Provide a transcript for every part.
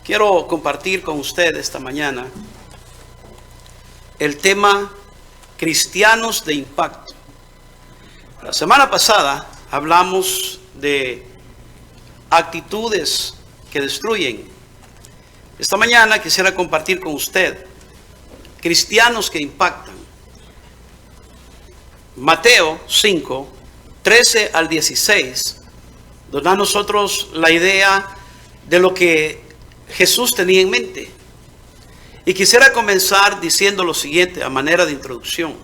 Quiero compartir con usted esta mañana el tema cristianos de impacto. La semana pasada hablamos de actitudes que destruyen. Esta mañana quisiera compartir con usted cristianos que impactan. Mateo 5, 13 al 16, nos da a nosotros la idea de lo que Jesús tenía en mente. Y quisiera comenzar diciendo lo siguiente a manera de introducción.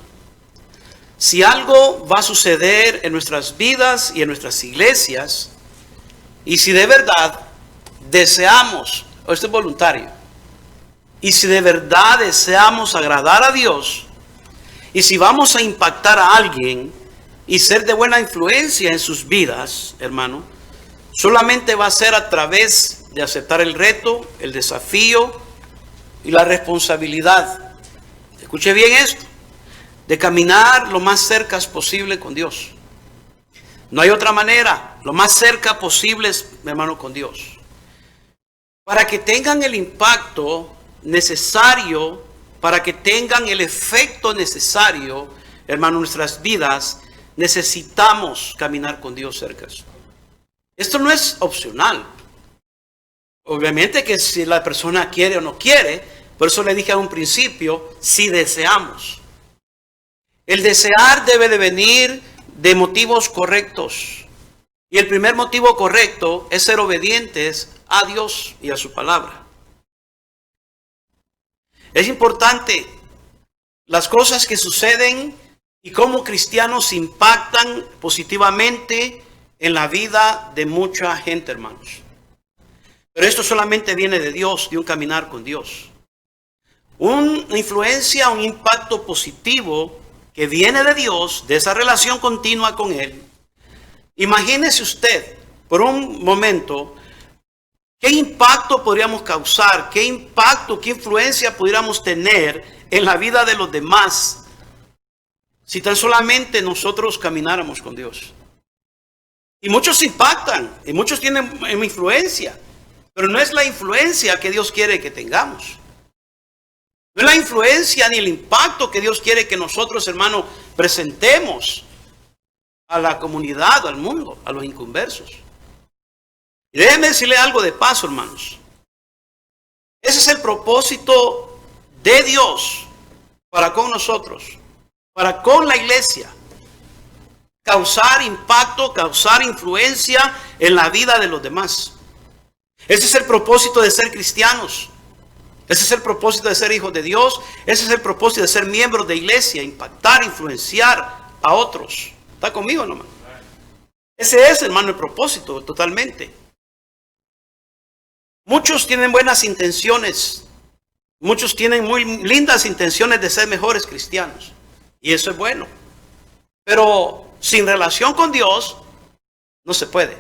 Si algo va a suceder en nuestras vidas y en nuestras iglesias, y si de verdad deseamos, esto es voluntario, y si de verdad deseamos agradar a Dios, y si vamos a impactar a alguien y ser de buena influencia en sus vidas, hermano, solamente va a ser a través de aceptar el reto, el desafío y la responsabilidad. Escuche bien esto, de caminar lo más cerca posible con Dios. No hay otra manera, lo más cerca posible, hermano, con Dios. Para que tengan el impacto necesario, para que tengan el efecto necesario, hermano, en nuestras vidas, necesitamos caminar con Dios cerca. Esto no es opcional. Obviamente que si la persona quiere o no quiere, por eso le dije a un principio, si deseamos. El desear debe de venir de motivos correctos. Y el primer motivo correcto es ser obedientes a Dios y a su palabra. Es importante las cosas que suceden y cómo cristianos impactan positivamente en la vida de mucha gente, hermanos. Pero esto solamente viene de Dios, de un caminar con Dios. Una influencia, un impacto positivo que viene de Dios, de esa relación continua con Él. Imagínese usted, por un momento, qué impacto podríamos causar, qué impacto, qué influencia pudiéramos tener en la vida de los demás, si tan solamente nosotros camináramos con Dios. Y muchos impactan, y muchos tienen influencia. Pero no es la influencia que Dios quiere que tengamos. No es la influencia ni el impacto que Dios quiere que nosotros, hermanos, presentemos a la comunidad, al mundo, a los inconversos. Y déjenme decirle algo de paso, hermanos. Ese es el propósito de Dios para con nosotros, para con la iglesia. Causar impacto, causar influencia en la vida de los demás. Ese es el propósito de ser cristianos. Ese es el propósito de ser hijos de Dios. Ese es el propósito de ser miembros de iglesia, impactar, influenciar a otros. ¿Está conmigo, hermano? Ese es, hermano, el propósito totalmente. Muchos tienen buenas intenciones. Muchos tienen muy lindas intenciones de ser mejores cristianos. Y eso es bueno. Pero sin relación con Dios, no se puede.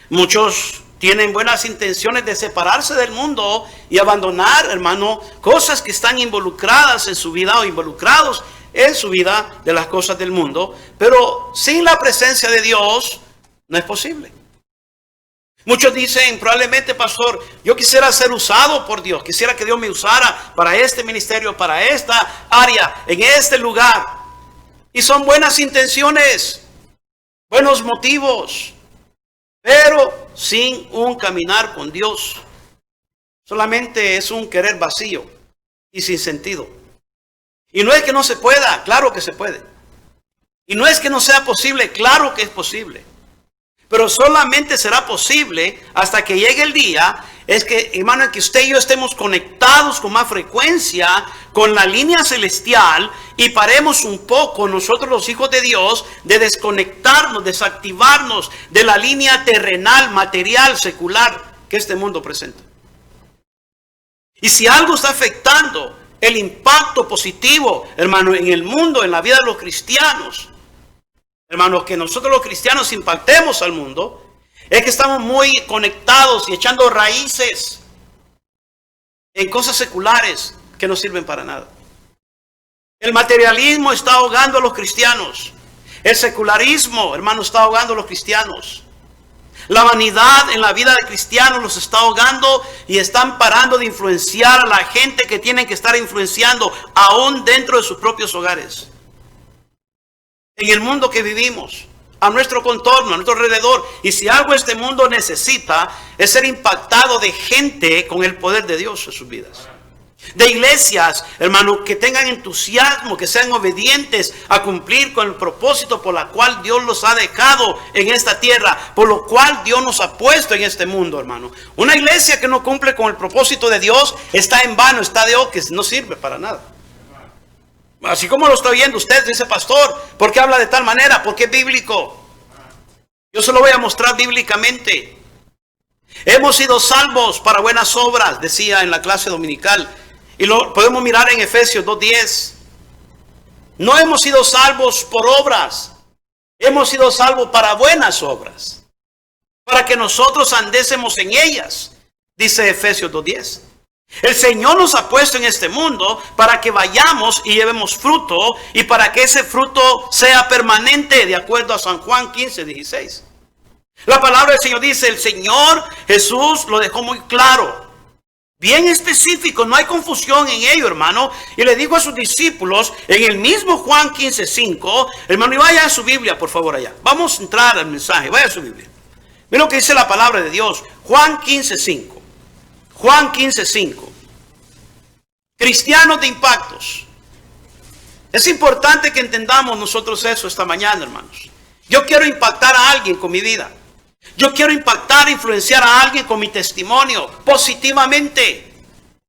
Muchos tienen buenas intenciones de separarse del mundo y abandonar, hermano, cosas que están involucradas en su vida o involucrados en su vida de las cosas del mundo. Pero sin la presencia de Dios no es posible. Muchos dicen, probablemente, pastor, yo quisiera ser usado por Dios. Quisiera que Dios me usara para este ministerio, para esta área, en este lugar. Y son buenas intenciones, buenos motivos. Pero sin un caminar con Dios, solamente es un querer vacío y sin sentido. Y no es que no se pueda, claro que se puede. Y no es que no sea posible, claro que es posible. Pero solamente será posible hasta que llegue el día, es que, hermano, en que usted y yo estemos conectados con más frecuencia con la línea celestial y paremos un poco nosotros los hijos de Dios de desconectarnos, desactivarnos de la línea terrenal, material, secular que este mundo presenta. Y si algo está afectando el impacto positivo, hermano, en el mundo, en la vida de los cristianos, hermanos, que nosotros los cristianos impactemos al mundo, es que estamos muy conectados y echando raíces en cosas seculares que no sirven para nada. El materialismo está ahogando a los cristianos. El secularismo, hermano, está ahogando a los cristianos. La vanidad en la vida de cristianos los está ahogando y están parando de influenciar a la gente que tienen que estar influenciando aún dentro de sus propios hogares. En el mundo que vivimos, a nuestro contorno, a nuestro alrededor. Y si algo este mundo necesita es ser impactado de gente con el poder de Dios en sus vidas. De iglesias, hermano, que tengan entusiasmo, que sean obedientes a cumplir con el propósito por la cual Dios los ha dejado en esta tierra, por lo cual Dios nos ha puesto en este mundo, hermano. Una iglesia que no cumple con el propósito de Dios está en vano, está de oques, no sirve para nada. Así como lo está viendo usted, dice pastor, ¿por qué habla de tal manera? Porque es bíblico. Yo se lo voy a mostrar bíblicamente. Hemos sido salvos para buenas obras, decía en la clase dominical. Y lo podemos mirar en Efesios 2:10. No hemos sido salvos por obras. Hemos sido salvos para buenas obras. Para que nosotros andésemos en ellas. Dice Efesios 2:10. El Señor nos ha puesto en este mundo para que vayamos y llevemos fruto. Y para que ese fruto sea permanente, de acuerdo a San Juan 15:16. La palabra del Señor dice, el Señor Jesús lo dejó muy claro. Bien específico, no hay confusión en ello, hermano. Y le dijo a sus discípulos en el mismo Juan 15:5, hermano, y vaya a su Biblia, por favor, allá. Vamos a entrar al mensaje, vaya a su Biblia. Mira lo que dice la palabra de Dios. Juan 15:5. Juan 15:5. Cristianos de impactos. Es importante que entendamos nosotros eso esta mañana, hermanos. Yo quiero impactar a alguien con mi vida. Yo quiero impactar, influenciar a alguien con mi testimonio positivamente.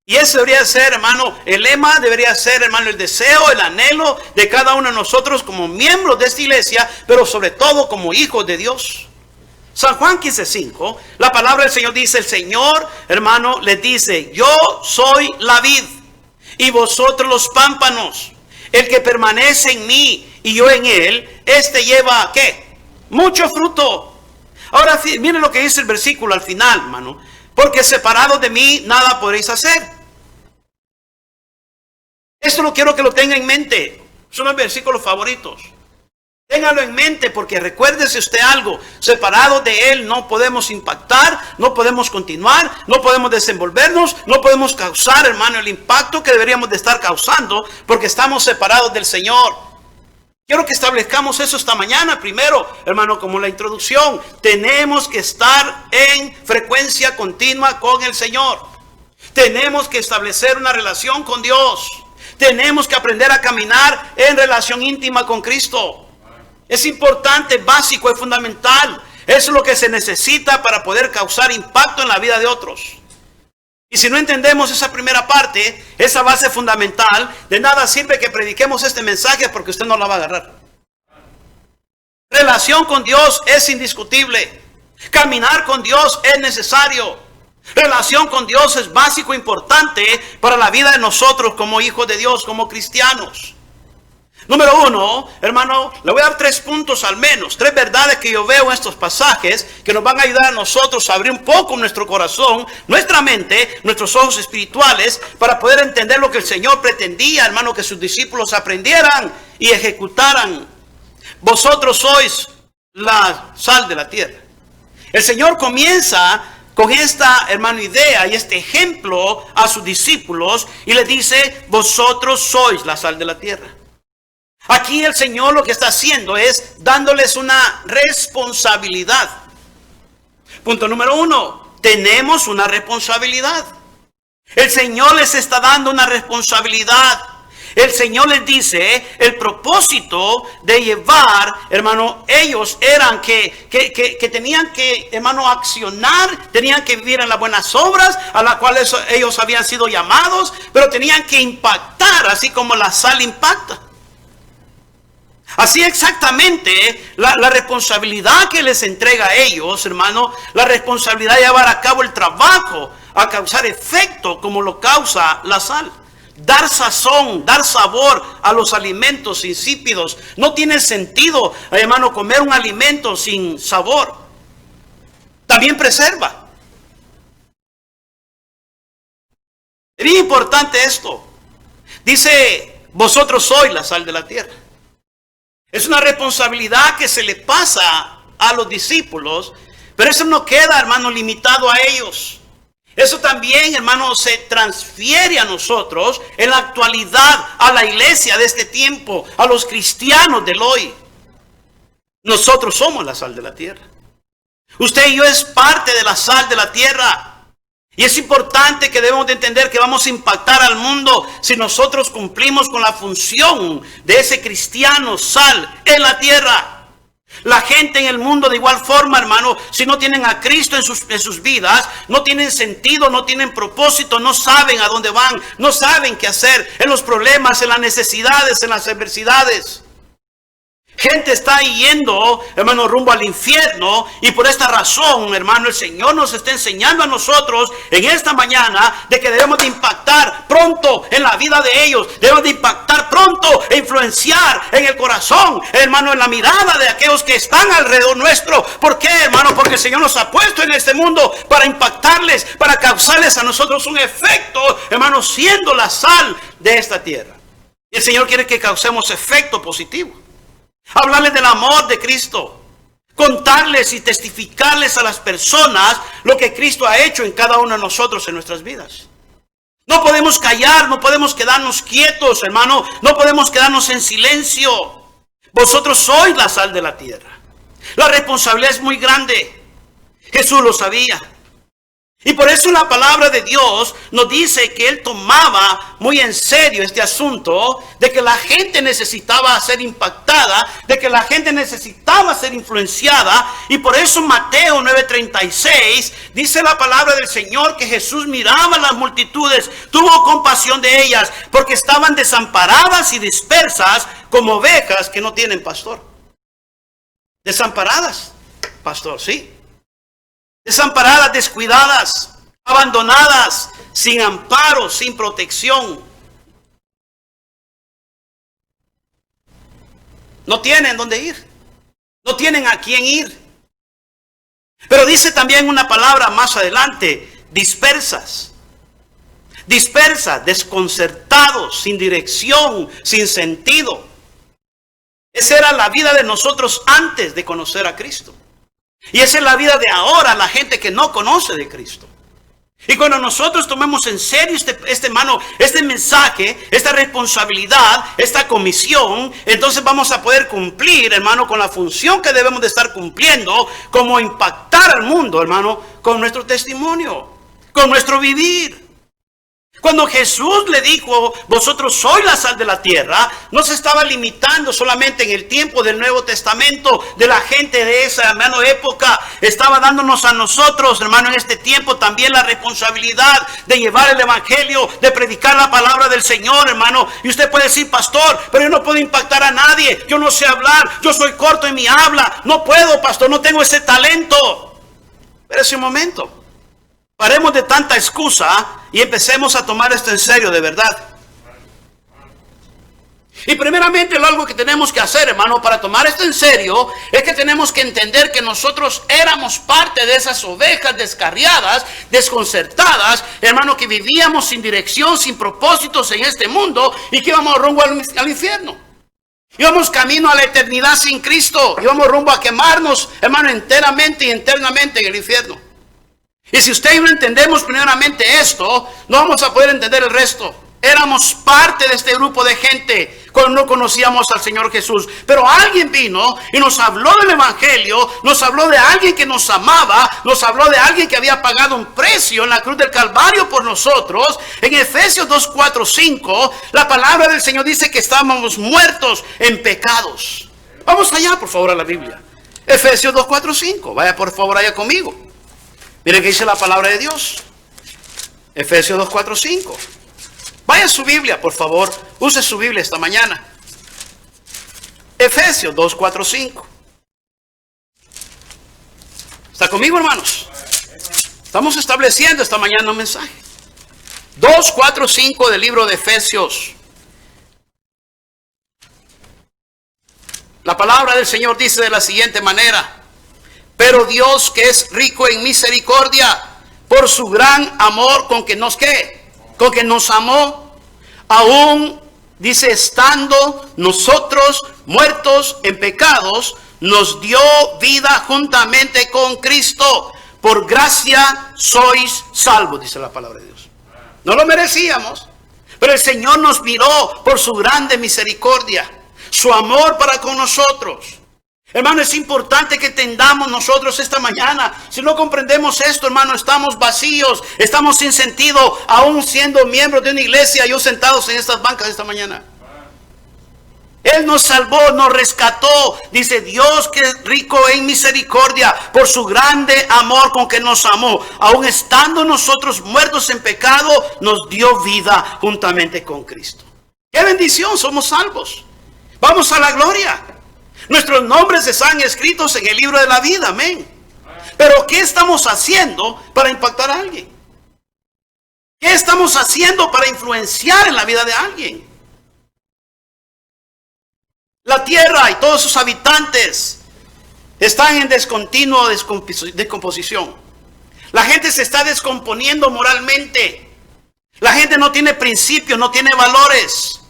Y ese debería ser, hermano, el lema debería ser, hermano, el deseo, el anhelo de cada uno de nosotros como miembros de esta iglesia, pero sobre todo como hijos de Dios. San Juan 15:5, la palabra del Señor dice, el Señor, hermano, les dice, yo soy la vid y vosotros los pámpanos. El que permanece en mí y yo en él, este lleva, ¿qué? Mucho fruto. Ahora, miren lo que dice el versículo al final, hermano. Porque separados de mí, nada podréis hacer. Esto lo quiero que lo tenga en mente. Son los versículos favoritos. Téngalo en mente porque recuérdese usted algo. Separados de Él no podemos impactar, no podemos continuar, no podemos desenvolvernos, no podemos causar, hermano, el impacto que deberíamos de estar causando porque estamos separados del Señor. Quiero que establezcamos eso esta mañana. Primero, hermano, como la introducción, tenemos que estar en frecuencia continua con el Señor. Tenemos que establecer una relación con Dios. Tenemos que aprender a caminar en relación íntima con Cristo. Es importante, básico, es fundamental. Eso es lo que se necesita para poder causar impacto en la vida de otros. Y si no entendemos esa primera parte, esa base fundamental, de nada sirve que prediquemos este mensaje porque usted no la va a agarrar. Relación con Dios es indiscutible. Caminar con Dios es necesario. Relación con Dios es básico, importante para la vida de nosotros como hijos de Dios, como cristianos. Número uno, hermano, le voy a dar 3 puntos al menos, 3 verdades que yo veo en estos pasajes que nos van a ayudar a nosotros a abrir un poco nuestro corazón, nuestra mente, nuestros ojos espirituales, para poder entender lo que el Señor pretendía, hermano, que sus discípulos aprendieran y ejecutaran. Vosotros sois la sal de la tierra. El Señor comienza con esta, hermano, idea y este ejemplo a sus discípulos y les dice, vosotros sois la sal de la tierra. Aquí el Señor lo que está haciendo es dándoles una responsabilidad. Punto número 1, tenemos una responsabilidad. El Señor les está dando una responsabilidad. El Señor les dice el propósito de llevar, hermano, ellos eran que tenían que, hermano, accionar, tenían que vivir en las buenas obras a las cuales ellos habían sido llamados, pero tenían que impactar así como la sal impacta. Así exactamente, la responsabilidad que les entrega a ellos, hermano, la responsabilidad de llevar a cabo el trabajo, a causar efecto como lo causa la sal. Dar sazón, dar sabor a los alimentos insípidos. No tiene sentido, hermano, comer un alimento sin sabor. También preserva. Es bien importante esto. Dice, vosotros sois la sal de la tierra. Es una responsabilidad que se le pasa a los discípulos Pero eso no queda, hermano, limitado a ellos. Eso también, hermano, se transfiere a nosotros en la actualidad, a la iglesia de este tiempo, a los cristianos del hoy. Nosotros somos la sal de la tierra. Usted y yo es parte de la sal de la tierra. Y es importante que debemos de entender que vamos a impactar al mundo si nosotros cumplimos con la función de ese cristiano sal en la tierra. La gente en el mundo de igual forma, hermano, si no tienen a Cristo en sus vidas, no tienen sentido, no tienen propósito, no saben a dónde van, no saben qué hacer en los problemas, en las necesidades, en las adversidades. Gente está yendo, hermano, rumbo al infierno, y por esta razón, hermano, el Señor nos está enseñando a nosotros en esta mañana de que debemos de impactar pronto en la vida de ellos, debemos de impactar pronto e influenciar en el corazón, hermano, en la mirada de aquellos que están alrededor nuestro. ¿Por qué, hermano? Porque el Señor nos ha puesto en este mundo para impactarles, para causarles a nosotros un efecto, hermano, siendo la sal de esta tierra. Y el Señor quiere que causemos efecto positivo. Hablarles del amor de Cristo, contarles y testificarles a las personas lo que Cristo ha hecho en cada uno de nosotros en nuestras vidas. No podemos callar, no podemos quedarnos quietos, hermano, no podemos quedarnos en silencio. Vosotros sois la sal de la tierra. La responsabilidad es muy grande. Jesús lo sabía. Y por eso la palabra de Dios nos dice que Él tomaba muy en serio este asunto de que la gente necesitaba ser impactada, de que la gente necesitaba ser influenciada. Y por eso Mateo 9:36 dice la palabra del Señor que Jesús miraba a las multitudes, tuvo compasión de ellas, porque estaban desamparadas y dispersas como ovejas que no tienen pastor. Desamparadas, pastor, sí. Desamparadas, descuidadas, abandonadas, sin amparo, sin protección. No tienen dónde ir. No tienen a quién ir. Pero dice también una palabra más adelante, dispersas. Dispersas, desconcertados, sin dirección, sin sentido. Esa era la vida de nosotros antes de conocer a Cristo. Y esa es la vida de ahora, la gente que no conoce de Cristo. Y cuando nosotros tomemos en serio este mensaje, esta responsabilidad, esta comisión, entonces vamos a poder cumplir, hermano, con la función que debemos de estar cumpliendo, como impactar al mundo, hermano, con nuestro testimonio, con nuestro vivir. Cuando Jesús le dijo, vosotros sois la sal de la tierra, no se estaba limitando solamente en el tiempo del Nuevo Testamento, de la gente de esa, hermano, época. Estaba dándonos a nosotros, hermano, en este tiempo también la responsabilidad de llevar el evangelio, de predicar la palabra del Señor, hermano. Y usted puede decir, pastor, pero yo no puedo impactar a nadie, yo no sé hablar, yo soy corto en mi habla, no puedo, pastor, no tengo ese talento. Pero ese momento. Paremos de tanta excusa y empecemos a tomar esto en serio de verdad. Y primeramente algo que tenemos que hacer, hermano, para tomar esto en serio, es que tenemos que entender que nosotros éramos parte de esas ovejas descarriadas, desconcertadas, hermano, que vivíamos sin dirección, sin propósitos en este mundo y que íbamos rumbo al infierno. Íbamos camino a la eternidad sin Cristo, íbamos rumbo a quemarnos, hermano, enteramente y eternamente en el infierno. Y si usted y yo no entendemos primeramente esto, no vamos a poder entender el resto. Éramos parte de este grupo de gente cuando no conocíamos al Señor Jesús. Pero alguien vino y nos habló del evangelio, nos habló de alguien que nos amaba, nos habló de alguien que había pagado un precio en la cruz del Calvario por nosotros. En Efesios 2, 4, 5, la palabra del Señor dice que estábamos muertos en pecados. Vamos allá, por favor, a la Biblia. Efesios 2, 4, 5. Vaya, por favor, allá conmigo. Mire que dice la palabra de Dios. Efesios 2, 4, 5. Vaya a su Biblia, por favor. Use su Biblia esta mañana. Efesios 2, 4, 5. ¿Está conmigo, hermanos? Estamos estableciendo esta mañana un mensaje. 2, 4, 5 del libro de Efesios. La palabra del Señor dice de la siguiente manera. Pero Dios, que es rico en misericordia, por su gran amor con que nos amó, aún, dice, estando nosotros muertos en pecados, nos dio vida juntamente con Cristo. Por gracia sois salvos, dice la palabra de Dios. No lo merecíamos, pero el Señor nos miró por su grande misericordia, su amor para con nosotros. Hermano, es importante que entendamos nosotros esta mañana. Si no comprendemos esto, hermano, estamos vacíos, estamos sin sentido, aún siendo miembros de una iglesia, yo sentados en estas bancas esta mañana. Él nos salvó, nos rescató. Dice Dios, que es rico en misericordia, por su grande amor con que nos amó. Aún estando nosotros muertos en pecado, nos dio vida juntamente con Cristo. ¡Qué bendición! Somos salvos. Vamos a la gloria. Nuestros nombres están escritos en el libro de la vida. Amén. Pero ¿qué estamos haciendo para impactar a alguien? ¿Qué estamos haciendo para influenciar en la vida de alguien? La tierra y todos sus habitantes están en descontinua descomposición. La gente se está descomponiendo moralmente. La gente no tiene principios, no tiene valores.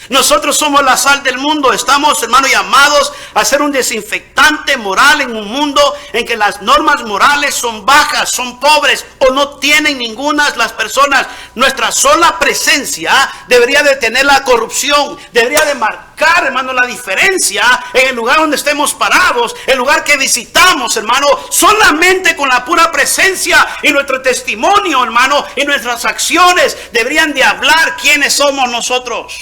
Nosotros somos la sal del mundo. Estamos, hermanos, llamados a ser un desinfectante moral en un mundo en que las normas morales son bajas, son pobres o no tienen ninguna las personas. Nuestra sola presencia debería de tener la corrupción, debería de marcar, hermano, la diferencia en el lugar donde estemos parados, el lugar que visitamos, hermano. Solamente con la pura presencia y nuestro testimonio, hermano, y nuestras acciones deberían de hablar quiénes somos nosotros.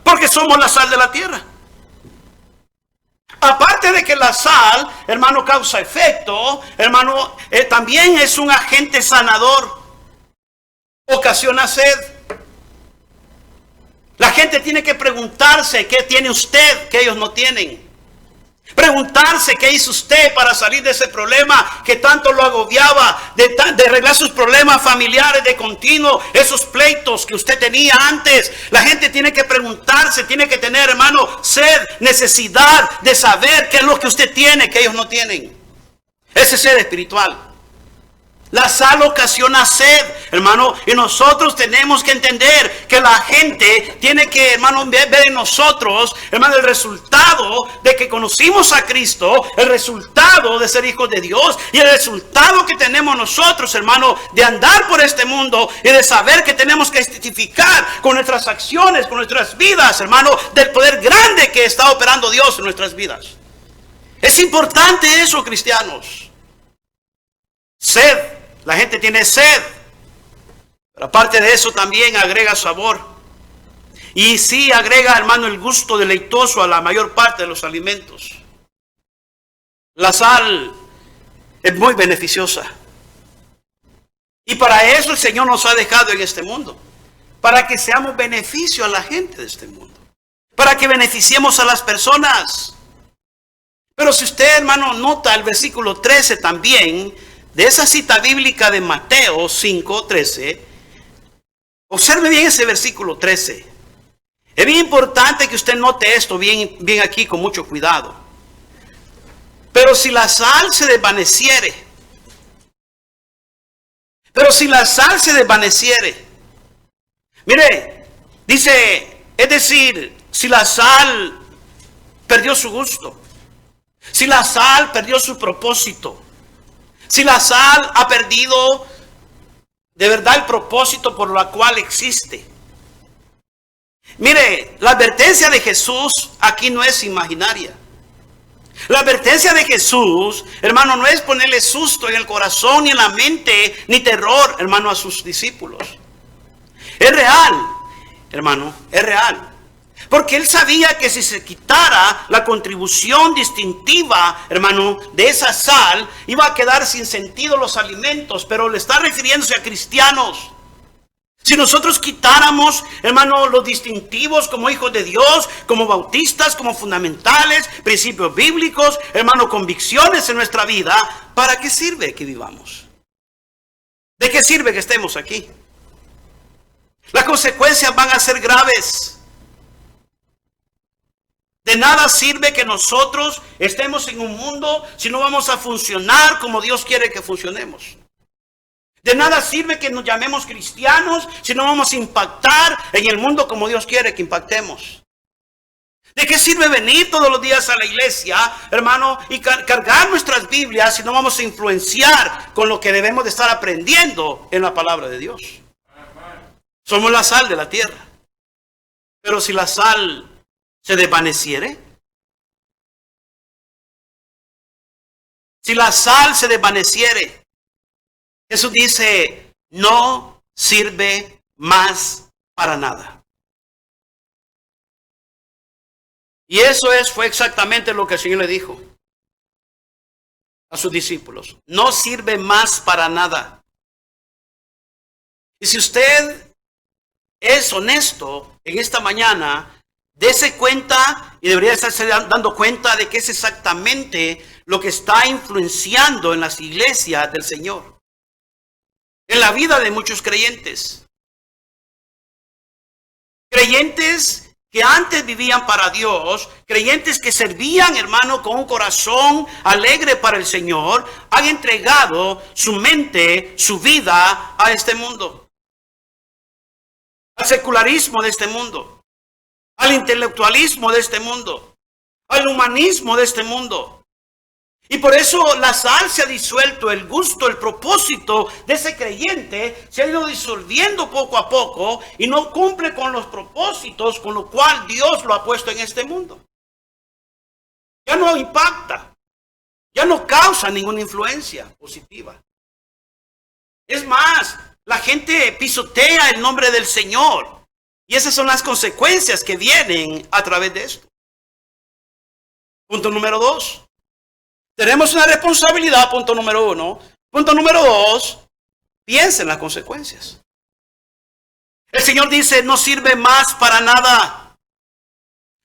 Porque somos la sal de la tierra. Aparte de que la sal, hermano, causa efecto, hermano, también es un agente sanador. Ocasiona sed. La gente tiene que preguntarse qué tiene usted que ellos no tienen. Preguntarse qué hizo usted para salir de ese problema que tanto lo agobiaba, de arreglar sus problemas familiares de continuo, esos pleitos que usted tenía antes. La gente tiene que preguntarse, tiene que tener, hermano, sed, necesidad de saber qué es lo que usted tiene que ellos no tienen. Ese es sed espiritual. La sal ocasiona sed, hermano, y nosotros tenemos que entender que la gente tiene que, hermano, ver en nosotros, hermano, el resultado de que conocimos a Cristo, el resultado de ser hijos de Dios y el resultado que tenemos nosotros, hermano, de andar por este mundo y de saber que tenemos que testificar con nuestras acciones, con nuestras vidas, hermano, del poder grande que está operando Dios en nuestras vidas. Es importante eso, cristianos. Sed. La gente tiene sed, pero aparte de eso también agrega sabor. Y sí agrega, hermano, el gusto deleitoso a la mayor parte de los alimentos. La sal es muy beneficiosa. Y para eso el Señor nos ha dejado en este mundo. Para que seamos beneficio a la gente de este mundo. Para que beneficiemos a las personas. Pero si usted, hermano, nota el versículo 13 también, de esa cita bíblica de Mateo 5:13, observe bien ese versículo 13. Es bien importante que usted note esto bien aquí con mucho cuidado. Pero si la sal se desvaneciere, mire, dice, es decir, si la sal perdió su gusto, si la sal perdió su propósito, si la sal ha perdido de verdad el propósito por el cual existe. Mire, la advertencia de Jesús aquí no es imaginaria. La advertencia de Jesús, hermano, no es ponerle susto en el corazón ni en la mente, ni terror, hermano, a sus discípulos. Es real, hermano, es real. Porque él sabía que si se quitara la contribución distintiva, hermano, de esa sal, iba a quedar sin sentido los alimentos. Pero le está refiriéndose a cristianos. Si nosotros quitáramos, hermano, los distintivos como hijos de Dios, como bautistas, como fundamentales, principios bíblicos, hermano, convicciones en nuestra vida, ¿para qué sirve que vivamos? ¿De qué sirve que estemos aquí? Las consecuencias van a ser graves. De nada sirve que nosotros estemos en un mundo si no vamos a funcionar como Dios quiere que funcionemos. De nada sirve que nos llamemos cristianos si no vamos a impactar en el mundo como Dios quiere que impactemos. ¿De qué sirve venir todos los días a la iglesia, hermano, y cargar nuestras Biblias si no vamos a influenciar con lo que debemos de estar aprendiendo en la palabra de Dios? Somos la sal de la tierra. Pero si la sal se desvaneciere, si la sal se desvaneciere, Jesús dice, no sirve más para nada. Y eso fue exactamente lo que el Señor le dijo a sus discípulos. No sirve más para nada. Y si usted es honesto en esta mañana, dése cuenta y debería estarse dando cuenta de que es exactamente lo que está influenciando en las iglesias del Señor, en la vida de muchos creyentes. Creyentes que antes vivían para Dios, creyentes que servían, hermano, con un corazón alegre para el Señor, han entregado su mente, su vida a este mundo, al secularismo de este mundo, al intelectualismo de este mundo, al humanismo de este mundo. Y por eso la sal se ha disuelto, el gusto, el propósito de ese creyente se ha ido disolviendo poco a poco y no cumple con los propósitos con los cuales Dios lo ha puesto en este mundo. Ya no impacta, ya no causa ninguna influencia positiva. Es más, la gente pisotea el nombre del Señor y esas son las consecuencias que vienen a través de esto. Punto número 2. Tenemos una responsabilidad, punto número 1. Punto número 2, piensa en las consecuencias. El Señor dice, no sirve más para nada.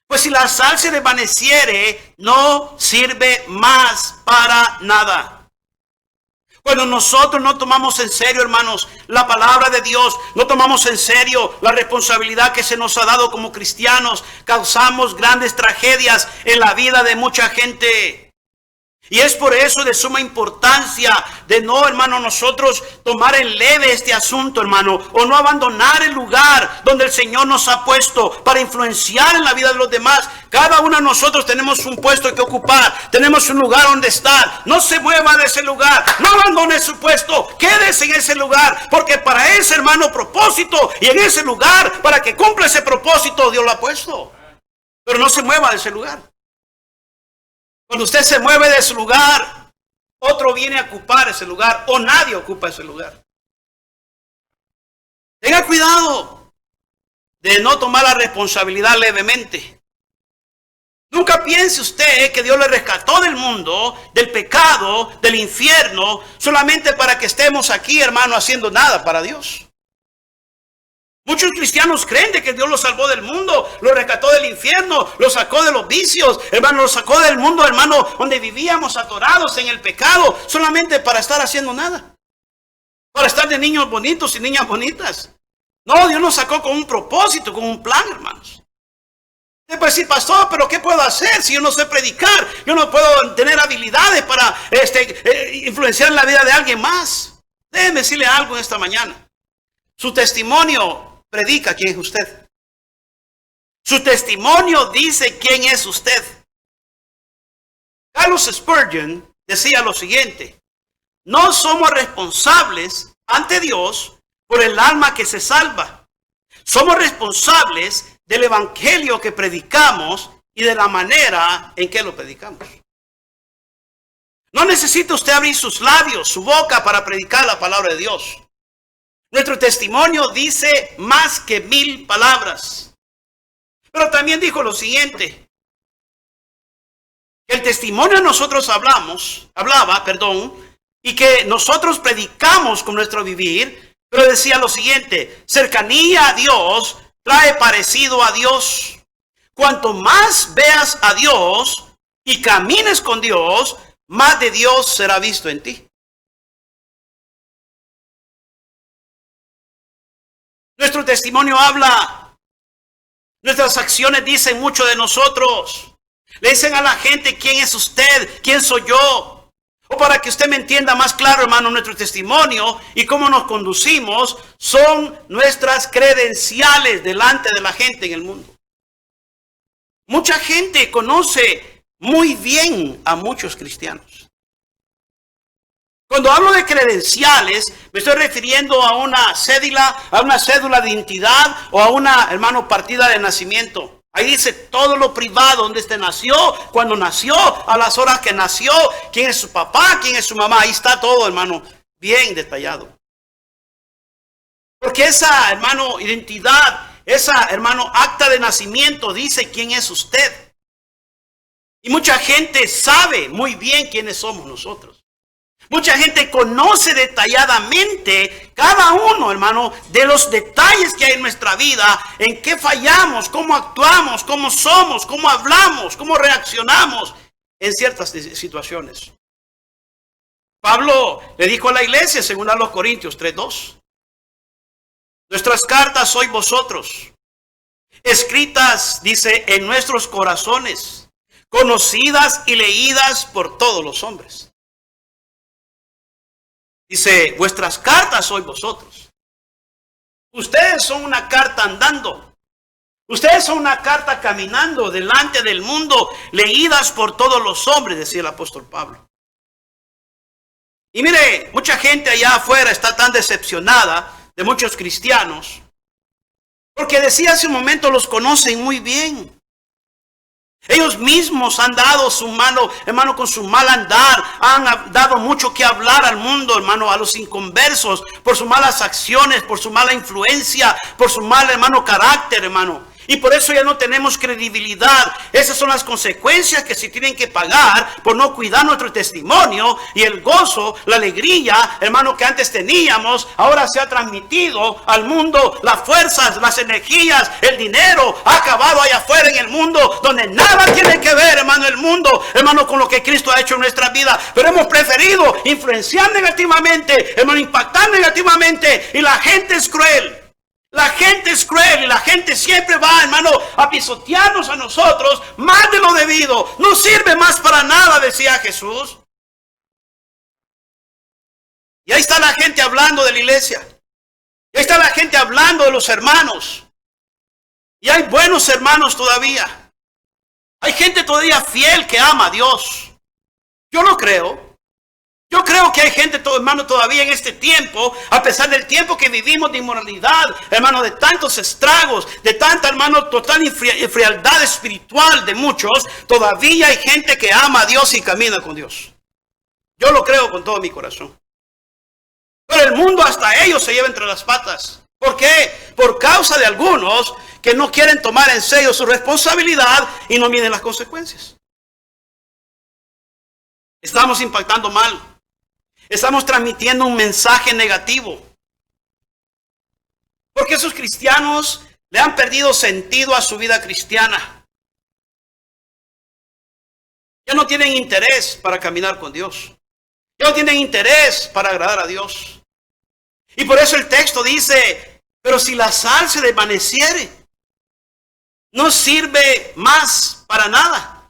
Pues si la sal se desvaneciere, no sirve más para nada. Cuando nosotros no tomamos en serio, hermanos, la palabra de Dios, no tomamos en serio la responsabilidad que se nos ha dado como cristianos, causamos grandes tragedias en la vida de mucha gente. Y es por eso de suma importancia de no, hermano, nosotros tomar en leve este asunto, hermano, o no abandonar el lugar donde el Señor nos ha puesto para influenciar en la vida de los demás. Cada uno de nosotros tenemos un puesto que ocupar, tenemos un lugar donde estar. No se mueva de ese lugar, no abandone su puesto, quédese en ese lugar, porque para ese, hermano, propósito y en ese lugar, para que cumpla ese propósito, Dios lo ha puesto. Pero no se mueva de ese lugar. Cuando usted se mueve de su lugar, otro viene a ocupar ese lugar o nadie ocupa ese lugar. Tenga cuidado de no tomar la responsabilidad levemente. Nunca piense usted que Dios le rescató del mundo, del pecado, del infierno, solamente para que estemos aquí, hermano, haciendo nada para Dios. Muchos cristianos creen de que Dios los salvó del mundo, los rescató del infierno, los sacó de los vicios, hermano, los sacó del mundo, hermano, donde vivíamos atorados en el pecado, solamente para estar haciendo nada. Para estar de niños bonitos y niñas bonitas. No, Dios nos sacó con un propósito, con un plan, hermanos. Usted puede decir, pastor, pero ¿qué puedo hacer si yo no sé predicar? Yo no puedo tener habilidades para influenciar en la vida de alguien más. Déjeme decirle algo en esta mañana. Su testimonio predica quién es usted. Su testimonio dice quién es usted. Carlos Spurgeon decía lo siguiente: no somos responsables ante Dios por el alma que se salva. Somos responsables del evangelio que predicamos y de la manera en que lo predicamos. No necesita usted abrir sus labios, su boca para predicar la palabra de Dios. Nuestro testimonio dice más que 1000 palabras. Pero también dijo lo siguiente: que el testimonio nosotros hablaba, y que nosotros predicamos con nuestro vivir, pero decía lo siguiente: cercanía a Dios trae parecido a Dios. Cuanto más veas a Dios y camines con Dios, más de Dios será visto en ti. Nuestro testimonio habla, nuestras acciones dicen mucho de nosotros. Le dicen a la gente quién es usted, quién soy yo. O para que usted me entienda más claro, hermano, nuestro testimonio y cómo nos conducimos son nuestras credenciales delante de la gente en el mundo. Mucha gente conoce muy bien a muchos cristianos. Cuando hablo de credenciales, me estoy refiriendo a una cédula de identidad o a una, hermano, partida de nacimiento. Ahí dice todo lo privado, donde usted nació, cuando nació, a las horas que nació, quién es su papá, quién es su mamá. Ahí está todo, hermano, bien detallado. Porque esa, hermano, identidad, esa, hermano, acta de nacimiento dice quién es usted. Y mucha gente sabe muy bien quiénes somos nosotros. Mucha gente conoce detalladamente cada uno, hermano, de los detalles que hay en nuestra vida, en qué fallamos, cómo actuamos, cómo somos, cómo hablamos, cómo reaccionamos en ciertas situaciones. Pablo le dijo a la iglesia, según a los Corintios 3:2, nuestras cartas sois vosotros, escritas, dice, en nuestros corazones, conocidas y leídas por todos los hombres. Dice, vuestras cartas sois vosotros. Ustedes son una carta andando. Ustedes son una carta caminando delante del mundo, leídas por todos los hombres, decía el apóstol Pablo. Y mire, mucha gente allá afuera está tan decepcionada de muchos cristianos, porque decía hace un momento, los conocen muy bien. Ellos mismos han dado su mano, hermano, con su mal andar. Han dado mucho que hablar al mundo, hermano, a los inconversos, por sus malas acciones, por su mala influencia, por su mal, hermano, carácter, hermano. Y por eso ya no tenemos credibilidad. Esas son las consecuencias que se tienen que pagar por no cuidar nuestro testimonio. Y el gozo, la alegría, hermano, que antes teníamos, ahora se ha transmitido al mundo. Las fuerzas, las energías, el dinero ha acabado allá afuera en el mundo, donde nada tiene que ver, hermano, el mundo, hermano, con lo que Cristo ha hecho en nuestra vida. Pero hemos preferido influenciar negativamente, hermano, impactar negativamente. Y la gente es cruel. La gente es cruel y la gente siempre va, hermano, a pisotearnos a nosotros más de lo debido. No sirve más para nada, decía Jesús. Y ahí está la gente hablando de la iglesia. Y ahí está la gente hablando de los hermanos. Y hay buenos hermanos todavía. Hay gente todavía fiel que ama a Dios. Yo lo creo. Yo creo que hay gente, hermano, todavía en este tiempo, a pesar del tiempo que vivimos de inmoralidad, hermano, de tantos estragos, de tanta, hermano, total frialdad espiritual de muchos, todavía hay gente que ama a Dios y camina con Dios. Yo lo creo con todo mi corazón. Pero el mundo hasta ellos se lleva entre las patas. ¿Por qué? Por causa de algunos que no quieren tomar en serio su responsabilidad y no miden las consecuencias. Estamos impactando mal. Estamos transmitiendo un mensaje negativo. Porque esos cristianos le han perdido sentido a su vida cristiana. Ya no tienen interés para caminar con Dios. Ya no tienen interés para agradar a Dios. Y por eso el texto dice, pero si la sal se desvaneciere, no sirve más para nada.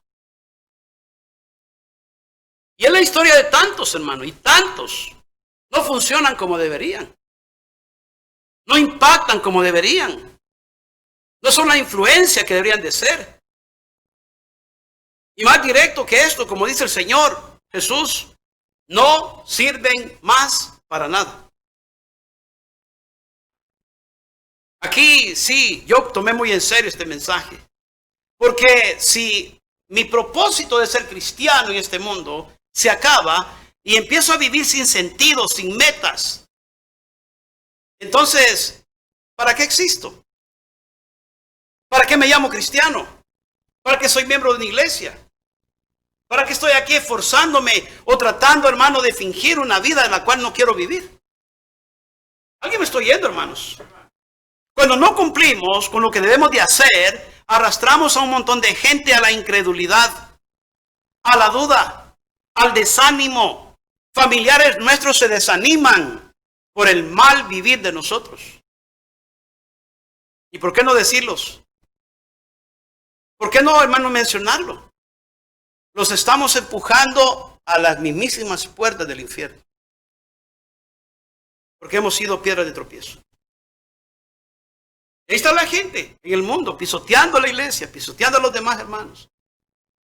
Y es la historia de tantos, hermanos, y tantos no funcionan como deberían. No impactan como deberían. No son la influencia que deberían de ser. Y más directo que esto, como dice el Señor Jesús, no sirven más para nada. Aquí sí, yo tomé muy en serio este mensaje. Porque si mi propósito de ser cristiano en este mundo se acaba y empiezo a vivir sin sentido, sin metas, entonces, ¿para qué existo? ¿Para qué me llamo cristiano? ¿Para qué soy miembro de una iglesia? ¿Para qué estoy aquí esforzándome o tratando, hermano, de fingir una vida en la cual no quiero vivir? ¿Alguien me está oyendo, hermanos? Cuando no cumplimos con lo que debemos de hacer, arrastramos a un montón de gente a la incredulidad, a la duda, al desánimo. Familiares nuestros se desaniman por el mal vivir de nosotros. ¿Y por qué no decirlos? ¿Por qué no, hermano, mencionarlo? Los estamos empujando a las mismísimas puertas del infierno. Porque hemos sido piedra de tropiezo. Ahí está la gente en el mundo, pisoteando la iglesia, pisoteando a los demás hermanos,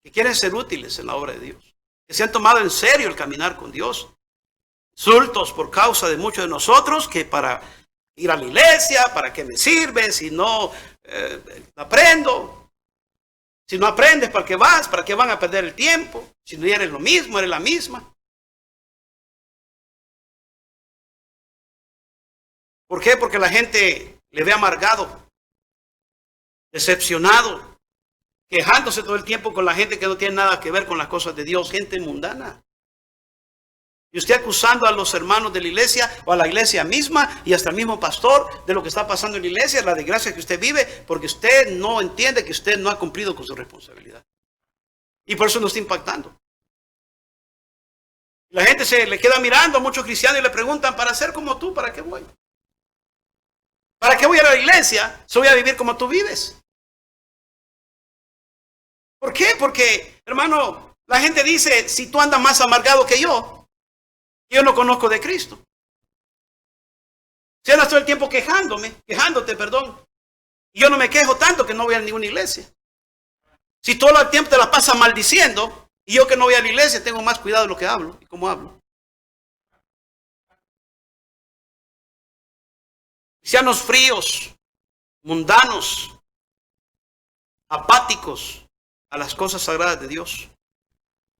que quieren ser útiles en la obra de Dios, que se han tomado en serio el caminar con Dios. Insultos por causa de muchos de nosotros, que para ir a la iglesia, ¿para qué me sirve si no aprendo? Si no aprendes, ¿para qué vas? ¿Para qué van a perder el tiempo? Si no eres lo mismo, eres la misma. ¿Por qué? Porque la gente le ve amargado, decepcionado, quejándose todo el tiempo con la gente que no tiene nada que ver con las cosas de Dios, gente mundana. Y usted acusando a los hermanos de la iglesia o a la iglesia misma y hasta el mismo pastor de lo que está pasando en la iglesia, la desgracia que usted vive, porque usted no entiende que usted no ha cumplido con su responsabilidad. Y por eso no está impactando. La gente se le queda mirando a muchos cristianos y le preguntan, para ser como tú, ¿para qué voy? ¿Para qué voy a la iglesia si voy a vivir como tú vives? ¿Por qué? Porque, hermano, la gente dice, si tú andas más amargado que yo no conozco de Cristo. Si andas todo el tiempo quejándote, y yo no me quejo tanto que no voy a ninguna iglesia. Si todo el tiempo te la pasas maldiciendo, y yo que no voy a la iglesia tengo más cuidado de lo que hablo y cómo hablo. Cristianos fríos, mundanos, apáticos a las cosas sagradas de Dios.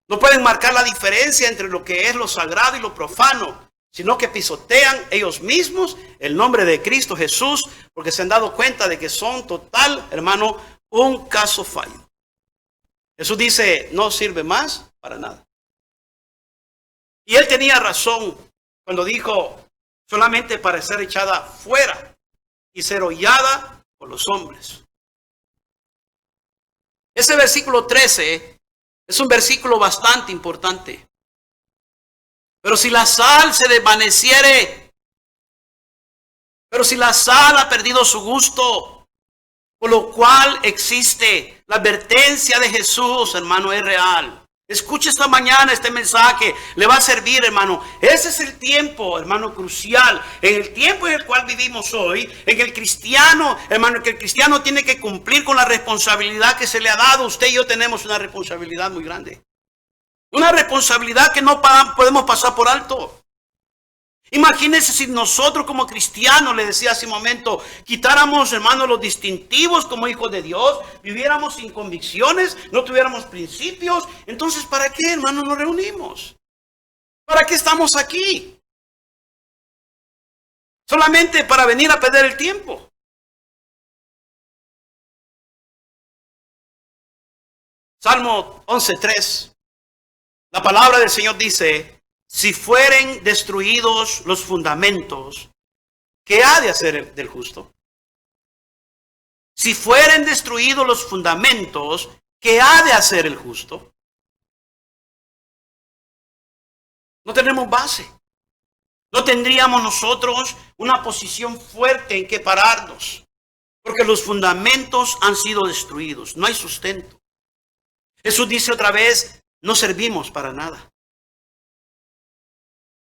No pueden marcar la diferencia entre lo que es lo sagrado y lo profano, sino que pisotean ellos mismos el nombre de Cristo Jesús, porque se han dado cuenta de que son total, hermano, un caso fallo. Jesús dice, no sirve más para nada. Y él tenía razón cuando dijo, solamente para ser echada fuera y ser hollada por los hombres. Ese versículo 13 es un versículo bastante importante. Pero si la sal se desvaneciere, pero si la sal ha perdido su gusto, por lo cual existe la advertencia de Jesús, hermano, es real. Escuche esta mañana este mensaje, le va a servir, hermano. Ese es el tiempo, hermano, crucial. En el tiempo en el cual vivimos hoy, en el cristiano, hermano, que el cristiano tiene que cumplir con la responsabilidad que se le ha dado. Usted y yo tenemos una responsabilidad muy grande. Una responsabilidad que no podemos pasar por alto. Imagínense si nosotros como cristianos, le decía hace un momento, quitáramos, hermanos, los distintivos como hijos de Dios, viviéramos sin convicciones, no tuviéramos principios. Entonces, ¿para qué, hermanos, nos reunimos? ¿Para qué estamos aquí? Solamente para venir a perder el tiempo. Salmo 11:3. La palabra del Señor dice, si fueren destruidos los fundamentos, ¿qué ha de hacer del justo? Si fueren destruidos los fundamentos, ¿qué ha de hacer el justo? No tenemos base. No tendríamos nosotros una posición fuerte en que pararnos, porque los fundamentos han sido destruidos. No hay sustento. Jesús dice otra vez, no servimos para nada.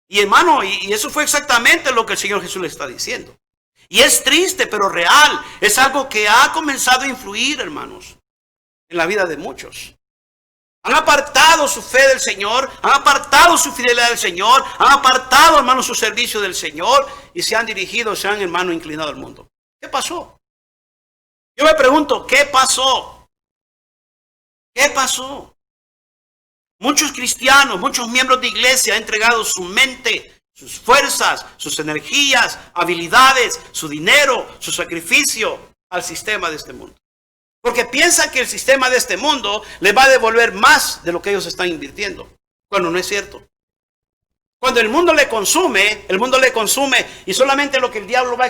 Y hermano, y eso fue exactamente lo que el Señor Jesús le está diciendo. Y es triste, pero real. Es algo que ha comenzado a influir, hermanos, en la vida de muchos. Han apartado su fe del Señor, han apartado su fidelidad del Señor, han apartado, hermanos, su servicio del Señor y se han dirigido, se han, hermano, inclinado al mundo. ¿Qué pasó? Yo me pregunto, ¿qué pasó? ¿Qué pasó? Muchos cristianos, muchos miembros de iglesia han entregado su mente, sus fuerzas, sus energías, habilidades, su dinero, su sacrificio al sistema de este mundo. Porque piensan que el sistema de este mundo les va a devolver más de lo que ellos están invirtiendo, cuando no es cierto. Cuando el mundo le consume y solamente lo que el diablo va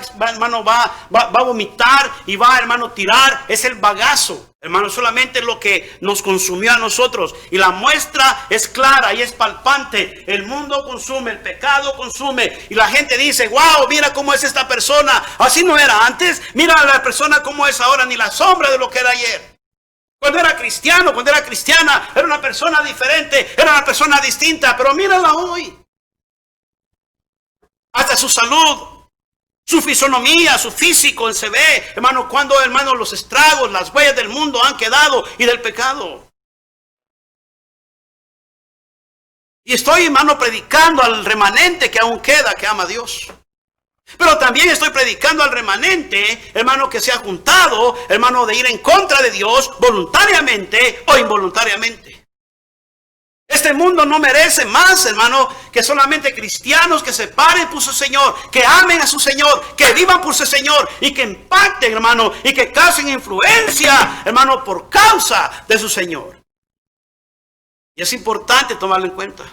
a vomitar y va, hermano, tirar es el bagazo. Hermano, solamente lo que nos consumió a nosotros. Y la muestra es clara y es palpante. El mundo consume, el pecado consume. Y la gente dice, wow, mira cómo es esta persona. Así no era antes. Mira a la persona cómo es ahora, ni la sombra de lo que era ayer. Cuando era cristiano, cuando era cristiana, era una persona diferente, era una persona distinta. Pero mírala hoy. Hasta su salud Su fisonomía, su físico se ve, hermano, cuando, hermano, los estragos, las huellas del mundo han quedado y del pecado. Y estoy, hermano, predicando al remanente que aún queda, que ama a Dios. Pero también estoy predicando al remanente, hermano, que se ha juntado, hermano, de ir en contra de Dios voluntariamente o involuntariamente. Este mundo no merece más, hermano, que solamente cristianos que se paren por su Señor, que amen a su Señor, que vivan por su Señor y que impacten, hermano, y que causen influencia, hermano, por causa de su Señor. Y es importante tomarlo en cuenta.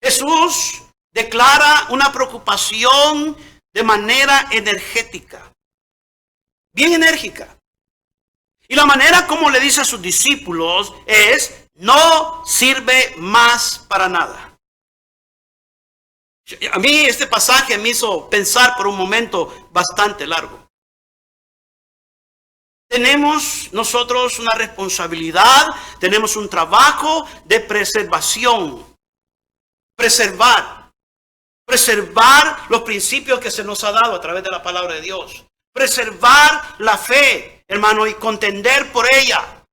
Jesús declara una preocupación de manera energética, bien enérgica. Y la manera como le dice a sus discípulos es: no sirve más para nada. A mí este pasaje me hizo pensar por un momento bastante largo. Tenemos nosotros una responsabilidad, tenemos un trabajo de preservación. Preservar los principios que se nos ha dado a través de la palabra de Dios. Preservar la fe, hermano, y contender por ella.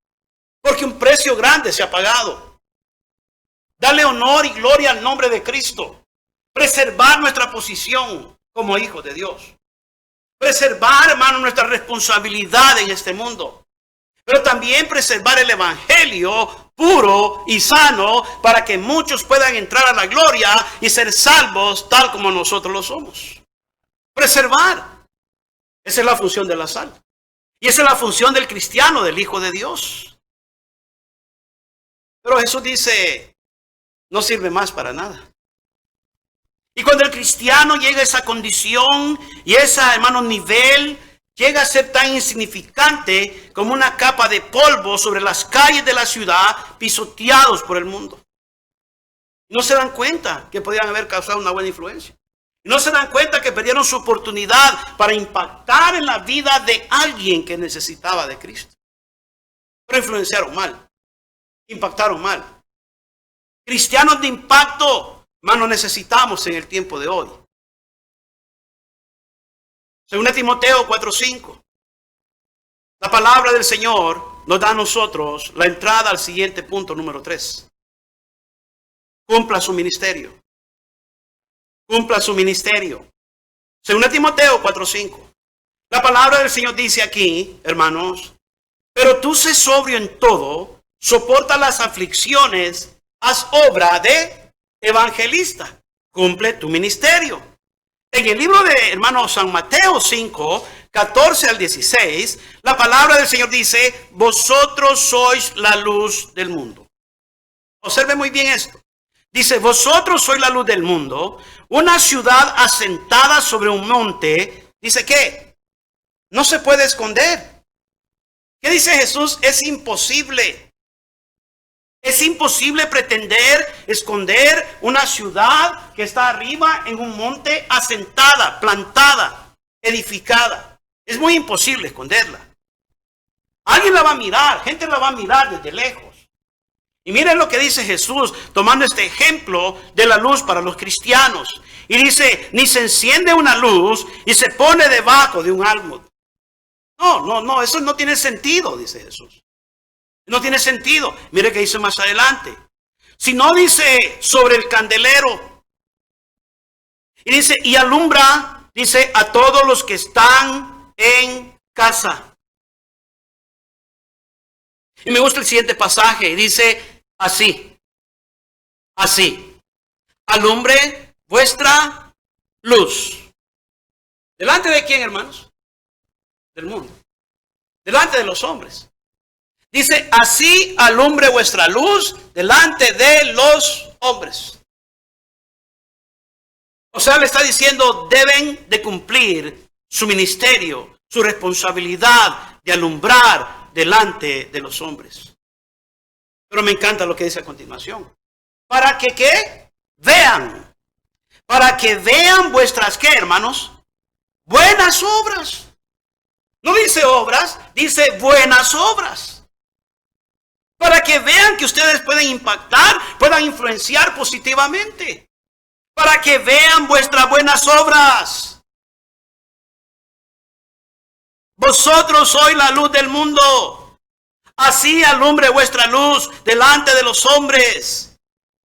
Porque un precio grande se ha pagado. Darle honor y gloria al nombre de Cristo. Preservar nuestra posición como hijos de Dios. Preservar, hermano, nuestra responsabilidad en este mundo. Pero también preservar el evangelio puro y sano para que muchos puedan entrar a la gloria y ser salvos tal como nosotros lo somos. Preservar. Esa es la función de la sal. Y esa es la función del cristiano, del Hijo de Dios. Pero Jesús dice, no sirve más para nada. Y cuando el cristiano llega a esa condición y ese, hermano, nivel, llega a ser tan insignificante como una capa de polvo sobre las calles de la ciudad, pisoteados por el mundo. No se dan cuenta que podían haber causado una buena influencia. No se dan cuenta que perdieron su oportunidad para impactar en la vida de alguien que necesitaba de Cristo. Pero influenciaron mal. Impactaron mal. Cristianos de impacto, hermano, necesitamos en el tiempo de hoy. Según Timoteo 4:5, la palabra del Señor nos da a nosotros la entrada al siguiente punto, número 3. Cumpla su ministerio. Cumpla su ministerio. Según Timoteo 4:5, la palabra del Señor dice aquí, hermanos, pero tú sé sobrio en todo, soporta las aflicciones, haz obra de evangelista, cumple tu ministerio. En el libro de hermano San Mateo 5, 14 al 16, la palabra del Señor dice, vosotros sois la luz del mundo. Observe muy bien esto. Dice, vosotros sois la luz del mundo, una ciudad asentada sobre un monte, dice que no se puede esconder. ¿Qué dice Jesús? Es imposible. Es imposible pretender esconder una ciudad que está arriba en un monte asentada, plantada, edificada. Es muy imposible esconderla. Alguien la va a mirar, gente la va a mirar desde lejos. Y miren lo que dice Jesús, tomando este ejemplo de la luz para los cristianos. Y dice, ni se enciende una luz y se pone debajo de un almud. No, eso no tiene sentido, dice Jesús. No tiene sentido. Mire que dice más adelante. Si no, dice sobre el candelero. Y dice, y alumbra, dice, a todos los que están en casa. Y me gusta el siguiente pasaje. Dice así. Alumbre vuestra luz. ¿Delante de quién, hermanos? Del mundo. Delante de los hombres. Dice, así alumbre vuestra luz delante de los hombres. O sea, le está diciendo, deben de cumplir su ministerio, su responsabilidad de alumbrar delante de los hombres. Pero me encanta lo que dice a continuación. ¿Para que qué? Vean. Para que vean vuestras, ¿qué, hermanos? Buenas obras. No dice obras, dice buenas obras. Para que vean que ustedes pueden impactar, puedan influenciar positivamente. Para que vean vuestras buenas obras. Vosotros sois la luz del mundo. Así alumbre vuestra luz delante de los hombres,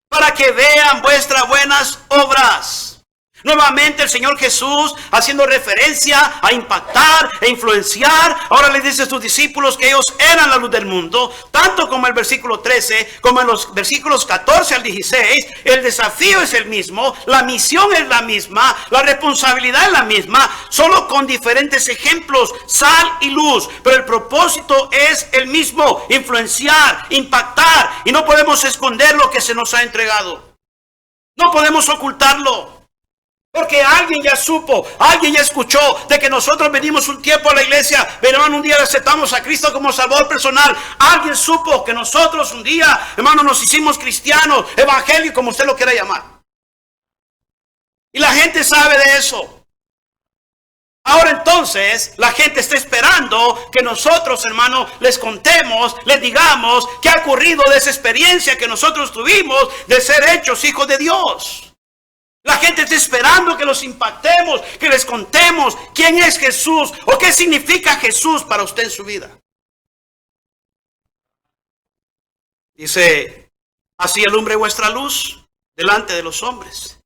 para que vean vuestras buenas obras. Nuevamente el Señor Jesús haciendo referencia a impactar e influenciar. Ahora le dice a sus discípulos que ellos eran la luz del mundo. Tanto como el versículo 13 como en los versículos 14 al 16. El desafío es el mismo. La misión es la misma. La responsabilidad es la misma. Solo con diferentes ejemplos. Sal y luz. Pero el propósito es el mismo. Influenciar, impactar. Y no podemos esconder lo que se nos ha entregado. No podemos ocultarlo. Porque alguien ya supo, alguien ya escuchó de que nosotros venimos un tiempo a la iglesia, hermano, un día aceptamos a Cristo como Salvador personal. Alguien supo que nosotros un día, hermano, nos hicimos cristianos, evangélicos, como usted lo quiera llamar. Y la gente sabe de eso. Ahora entonces, la gente está esperando que nosotros, hermano, les contemos, les digamos qué ha ocurrido de esa experiencia que nosotros tuvimos de ser hechos hijos de Dios. La gente está esperando que los impactemos, que les contemos quién es Jesús o qué significa Jesús para usted en su vida. Dice, así alumbre vuestra luz delante de los hombres.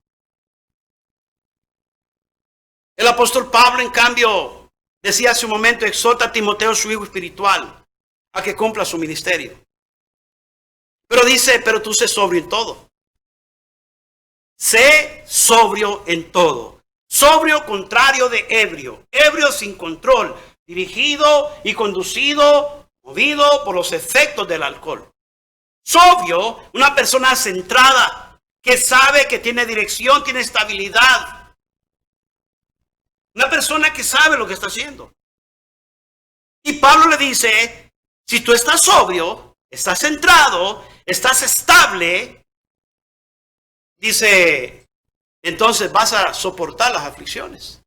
El apóstol Pablo, en cambio, decía hace un momento, exhorta a Timoteo, su hijo espiritual, a que cumpla su ministerio. Pero dice, pero tú sé sobrio en todo. Sé sobrio en todo. Sobrio contrario de ebrio. Ebrio sin control. Dirigido y conducido, movido por los efectos del alcohol. Sobrio, una persona centrada, que sabe que tiene dirección, tiene estabilidad. Una persona que sabe lo que está haciendo. Y Pablo le dice, si tú estás sobrio, estás centrado, estás estable, dice, entonces vas a soportar las aflicciones.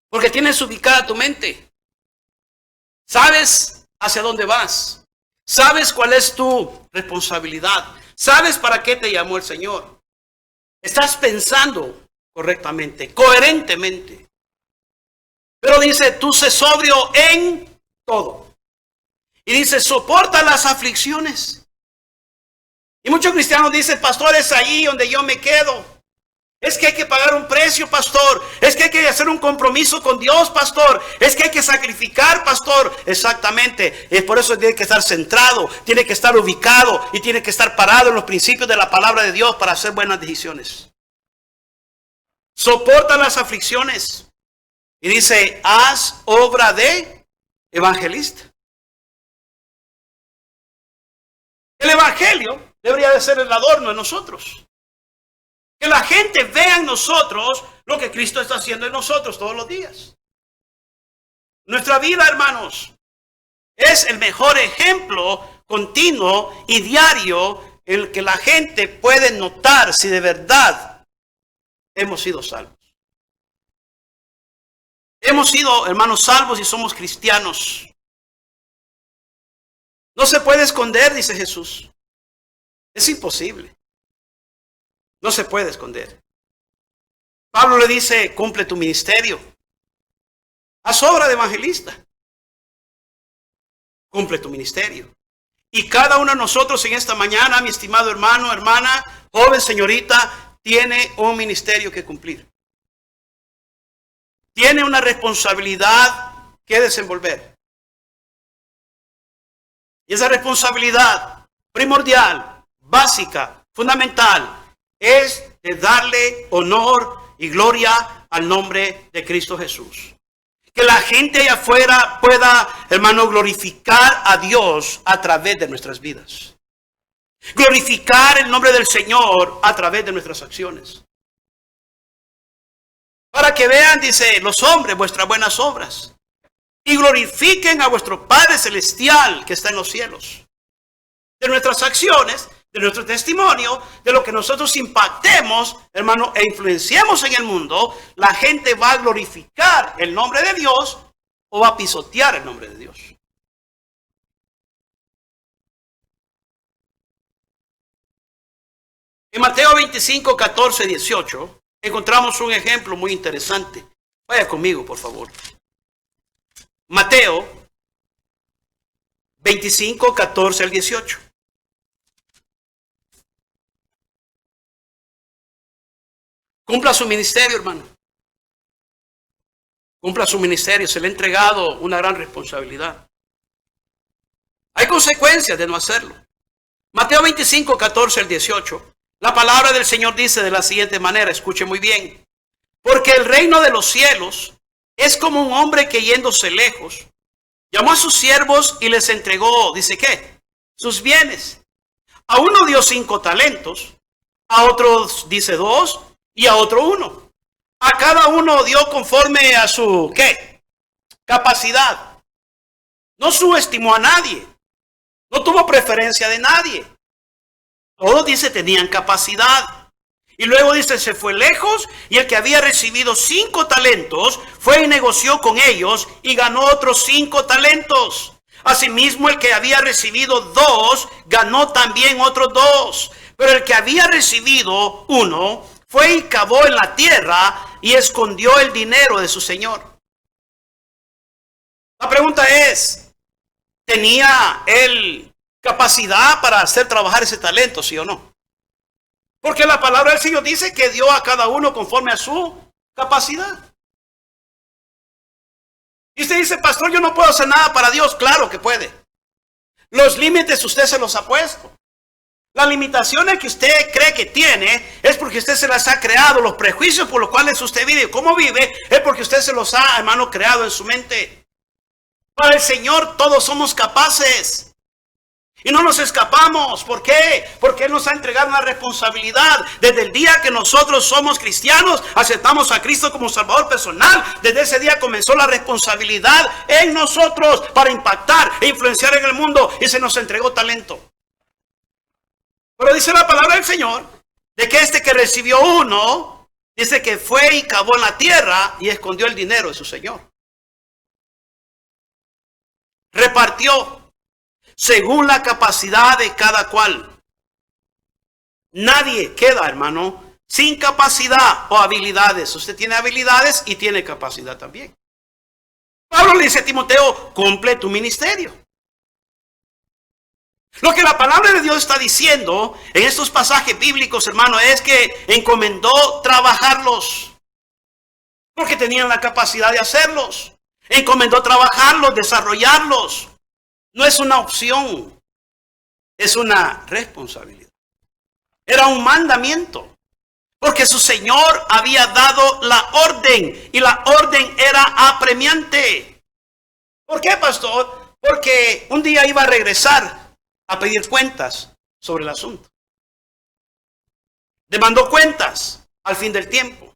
Porque tienes ubicada tu mente. Sabes hacia dónde vas. Sabes cuál es tu responsabilidad. Sabes para qué te llamó el Señor. Estás pensando correctamente, coherentemente. Pero dice, tú sé sobrio en todo. Y dice, soporta las aflicciones. Y muchos cristianos dicen, pastor, es ahí donde yo me quedo. Es que hay que pagar un precio, pastor. Es que hay que hacer un compromiso con Dios, pastor. Es que hay que sacrificar, pastor. Exactamente. Y por eso tiene que estar centrado, tiene que estar ubicado y tiene que estar parado en los principios de la palabra de Dios para hacer buenas decisiones. Soporta las aflicciones. Y dice, haz obra de evangelista. El evangelio debería de ser el adorno en nosotros. Que la gente vea en nosotros lo que Cristo está haciendo en nosotros todos los días. Nuestra vida, hermanos, es el mejor ejemplo continuo y diario en el que la gente puede notar si de verdad hemos sido salvos. Hemos sido, hermanos, salvos y somos cristianos. No se puede esconder, dice Jesús. Es imposible. No se puede esconder. Pablo le dice, cumple tu ministerio. Haz obra de evangelista. Cumple tu ministerio. Y cada uno de nosotros en esta mañana, mi estimado hermano, hermana, joven, señorita, tiene un ministerio que cumplir. Tiene una responsabilidad que desenvolver. Y esa responsabilidad primordial, básica, fundamental, es de darle honor y gloria al nombre de Cristo Jesús. Que la gente allá afuera pueda, hermano, glorificar a Dios a través de nuestras vidas. Glorificar el nombre del Señor a través de nuestras acciones. Para que vean, dice, los hombres vuestras buenas obras. Y glorifiquen a vuestro Padre Celestial que está en los cielos. De nuestras acciones, de nuestro testimonio, de lo que nosotros impactemos, hermano, e influenciemos en el mundo, la gente va a glorificar el nombre de Dios o va a pisotear el nombre de Dios. En Mateo 25, 14, 18, encontramos un ejemplo muy interesante. Vaya conmigo, por favor. Mateo 25, 14 al 18. Cumpla su ministerio, hermano. Cumpla su ministerio. Se le ha entregado una gran responsabilidad. Hay consecuencias de no hacerlo. Mateo 25, 14 al 18. La palabra del Señor dice de la siguiente manera. Escuche muy bien. Porque el reino de los cielos es como un hombre que yéndose lejos, llamó a sus siervos y les entregó, dice ¿qué? Sus bienes. A uno dio 5 talentos, a otros dice 2 y a otro 1. A cada uno dio conforme a su ¿qué? Capacidad. No subestimó a nadie. No tuvo preferencia de nadie. Todos dice tenían capacidad. Y luego dice, se fue lejos y el que había recibido 5 talentos fue y negoció con ellos y ganó otros 5 talentos. Asimismo, el que había recibido 2 ganó también otros 2. Pero el que había recibido 1 fue y cavó en la tierra y escondió el dinero de su señor. La pregunta es, ¿tenía él capacidad para hacer trabajar ese talento, sí o no? Porque la palabra del Señor dice que dio a cada uno conforme a su capacidad. Y usted dice, pastor, yo no puedo hacer nada para Dios. Claro que puede. Los límites usted se los ha puesto. Las limitaciones que usted cree que tiene es porque usted se las ha creado. Los prejuicios por los cuales usted vive, cómo vive, es porque usted se los ha, hermano, creado en su mente. Para el Señor todos somos capaces. Y no nos escapamos. ¿Por qué? Porque Él nos ha entregado una responsabilidad. Desde el día que nosotros somos cristianos, aceptamos a Cristo como Salvador personal, desde ese día comenzó la responsabilidad en nosotros para impactar e influenciar en el mundo. Y se nos entregó talento. Pero dice la palabra del Señor, de que este que recibió 1, dice que fue y cavó en la tierra y escondió el dinero de su Señor. Repartió según la capacidad de cada cual. Nadie queda, hermano, sin capacidad o habilidades. Usted tiene habilidades y tiene capacidad también. Pablo le dice a Timoteo, cumple tu ministerio. Lo que la palabra de Dios está diciendo en estos pasajes bíblicos, hermano, es que encomendó trabajarlos. Porque tenían la capacidad de hacerlos. Encomendó trabajarlos, desarrollarlos. No es una opción, es una responsabilidad. Era un mandamiento, porque su Señor había dado la orden y la orden era apremiante. ¿Por qué, pastor? Porque un día iba a regresar a pedir cuentas sobre el asunto. Demandó cuentas al fin del tiempo.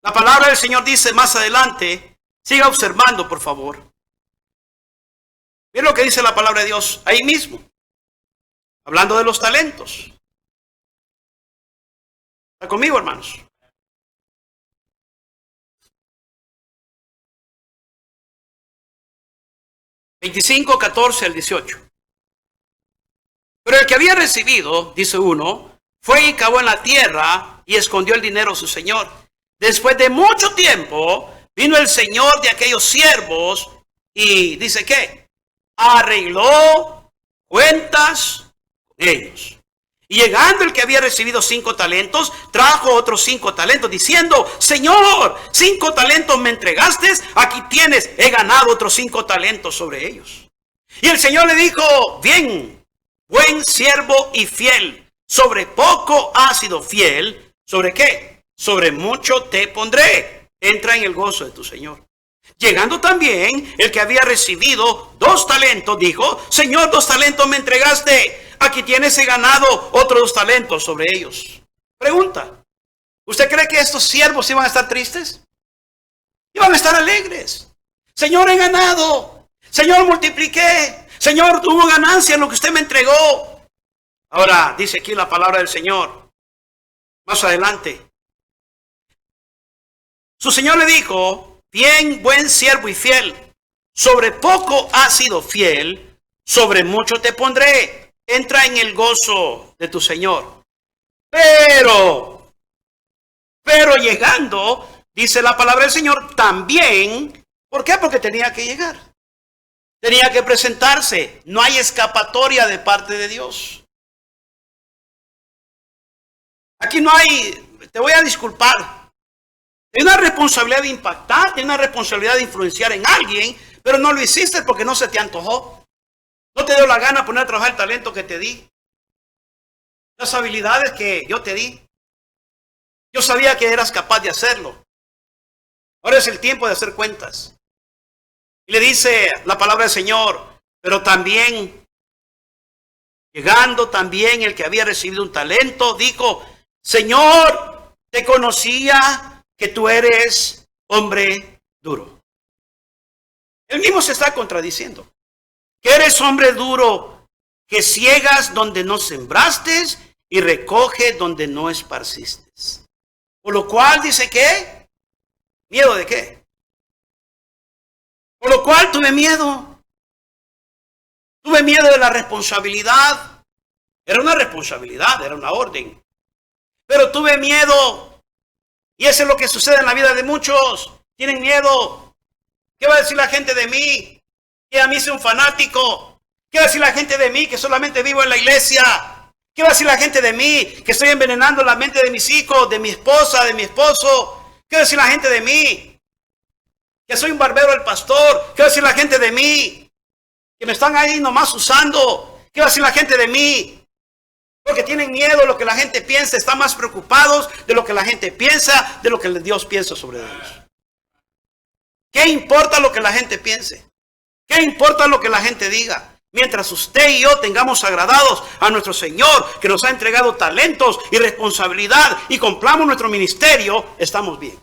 La palabra del Señor dice más adelante, siga observando por favor. Miren lo que dice la palabra de Dios ahí mismo, hablando de los talentos. ¿Está conmigo, hermanos? (25, 14 al 18). Pero el que había recibido, dice 1, fue y cavó en la tierra y escondió el dinero de su señor. Después de mucho tiempo, vino el señor de aquellos siervos y dice ¿qué? Arregló cuentas con ellos. Y llegando el que había recibido 5 talentos, trajo otros 5 talentos, diciendo, Señor, 5 talentos me entregaste, aquí tienes, he ganado otros 5 talentos sobre ellos. Y el Señor le dijo, bien, buen siervo y fiel, sobre poco has sido fiel, ¿sobre qué? Sobre mucho te pondré, entra en el gozo de tu Señor. Llegando también el que había recibido 2 talentos, dijo, Señor, 2 talentos me entregaste, aquí tienes, he ganado otros 2 talentos sobre ellos. Pregunta, ¿usted cree que estos siervos iban a estar tristes? Iban a estar alegres. Señor, he ganado. Señor, multipliqué. Señor, hubo ganancia en lo que usted me entregó. Ahora, dice aquí la palabra del Señor, más adelante. Su Señor le dijo, bien, buen siervo y fiel, sobre poco has sido fiel, sobre mucho te pondré, entra en el gozo de tu Señor. Pero llegando, dice la palabra del Señor, también. ¿Por qué? Porque tenía que llegar. Tenía que presentarse. No hay escapatoria de parte de Dios. Aquí no hay, te voy a disculpar. Hay una responsabilidad de impactar, hay una responsabilidad de influenciar en alguien, pero no lo hiciste porque no se te antojó. No te dio la gana poner a trabajar el talento que te di. Las habilidades que yo te di. Yo sabía que eras capaz de hacerlo. Ahora es el tiempo de hacer cuentas. Y le dice la palabra del Señor, pero también, llegando también el que había recibido un talento, dijo, Señor, te conocía que tú eres hombre duro. Él mismo se está contradiciendo. Que eres hombre duro, que ciegas donde no sembraste y recoge donde no esparciste. Por lo cual dice que, ¿miedo de qué? Por lo cual tuve miedo. Tuve miedo de la responsabilidad. Era una responsabilidad, era una orden. Pero tuve miedo. Y eso es lo que sucede en la vida de muchos. Tienen miedo. ¿Qué va a decir la gente de mí? Que a mí soy un fanático. ¿Qué va a decir la gente de mí? Que solamente vivo en la iglesia. ¿Qué va a decir la gente de mí? Que estoy envenenando la mente de mis hijos, de mi esposa, de mi esposo. ¿Qué va a decir la gente de mí? Que soy un barbero del pastor. ¿Qué va a decir la gente de mí? Que me están ahí nomás usando. ¿Qué va a decir la gente de mí? Porque tienen miedo de lo que la gente piensa. Están más preocupados de lo que la gente piensa, de lo que Dios piensa sobre ellos. ¿Qué importa lo que la gente piense? ¿Qué importa lo que la gente diga? Mientras usted y yo tengamos agradados a nuestro Señor, que nos ha entregado talentos y responsabilidad, y cumplamos nuestro ministerio, estamos bien.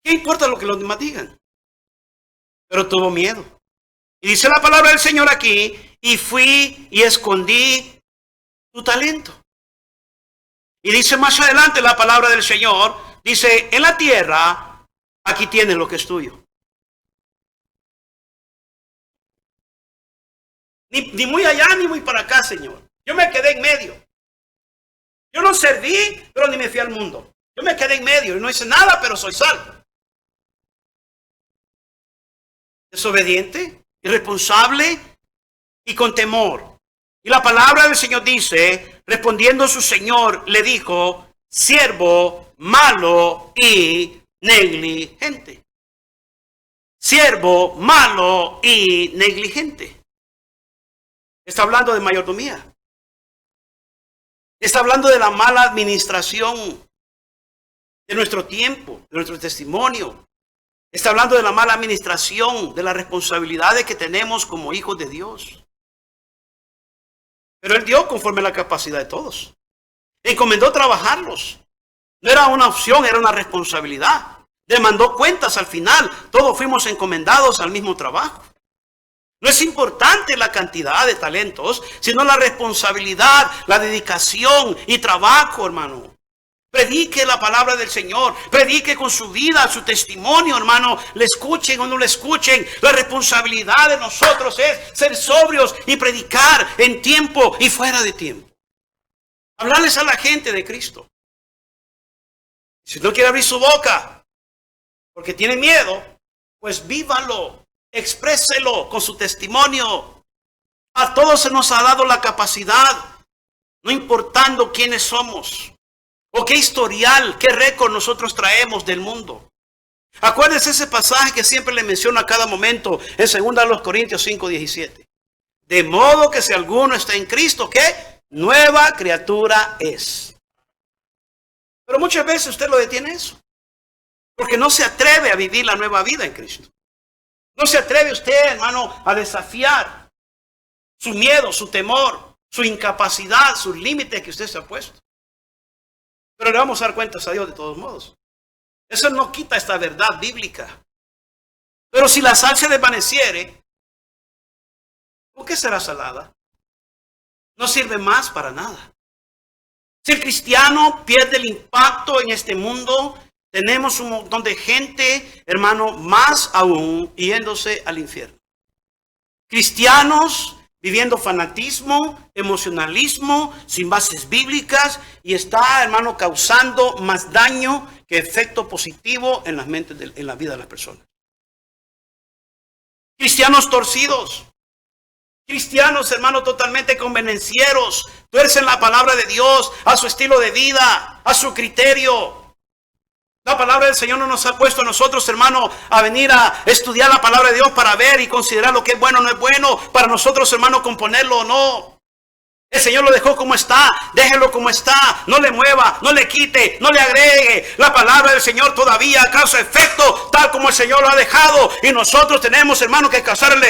¿Qué importa lo que los demás digan? Pero tuvo miedo. Y dice la palabra del Señor aquí, y fui y escondí tu talento. Y dice más adelante la palabra del Señor, dice, en la tierra, aquí tienes lo que es tuyo. Ni muy allá ni muy para acá, Señor. Yo me quedé en medio. Yo no serví, pero ni me fui al mundo. Yo me quedé en medio y no hice nada, pero soy salvo. Desobediente, irresponsable y con temor. Y la palabra del Señor dice, respondiendo su Señor, le dijo, siervo malo y negligente. Siervo malo y negligente. Está hablando de mayordomía. Está hablando de la mala administración de nuestro tiempo, de nuestro testimonio. Está hablando de la mala administración, de las responsabilidades que tenemos como hijos de Dios. Pero Él dio conforme a la capacidad de todos. Encomendó trabajarlos. No era una opción, era una responsabilidad. Demandó cuentas al final. Todos fuimos encomendados al mismo trabajo. No es importante la cantidad de talentos, sino la responsabilidad, la dedicación y trabajo, hermano. Predique la palabra del Señor, predique con su vida, su testimonio, hermano. Le escuchen o no le escuchen. La responsabilidad de nosotros es ser sobrios y predicar en tiempo y fuera de tiempo. Hablarles a la gente de Cristo. Si no quiere abrir su boca porque tiene miedo, pues vívalo. Expréselo con su testimonio. A todos se nos ha dado la capacidad, no importando quiénes somos o qué historial, qué récord nosotros traemos del mundo. Acuérdense ese pasaje que siempre le menciono a cada momento en 2 Corintios 5:17. De modo que si alguno está en Cristo, ¿qué? Nueva criatura es. Pero muchas veces usted lo detiene eso, porque no se atreve a vivir la nueva vida en Cristo. No se atreve usted, hermano, a desafiar su miedo, su temor, su incapacidad, sus límites que usted se ha puesto. Pero le vamos a dar cuentas a Dios de todos modos. Eso no quita esta verdad bíblica. Pero si la sal se desvaneciere, ¿por qué será salada? No sirve más para nada. Si el cristiano pierde el impacto en este mundo, tenemos un montón de gente, hermano, más aún yéndose al infierno. Cristianos viviendo fanatismo, emocionalismo, sin bases bíblicas, y está, hermano, causando más daño que efecto positivo en las mentes, en la vida de las personas. Cristianos torcidos, cristianos, hermano, totalmente convenencieros, tuercen la palabra de Dios a su estilo de vida, a su criterio. La palabra del Señor no nos ha puesto a nosotros, hermano, a venir a estudiar la palabra de Dios para ver y considerar lo que es bueno o no es bueno, para nosotros, hermano, componerlo o no. El Señor lo dejó como está, déjelo como está, no le mueva, no le quite, no le agregue. La palabra del Señor todavía causa efecto tal como el Señor lo ha dejado. Y nosotros tenemos, hermano, que causar el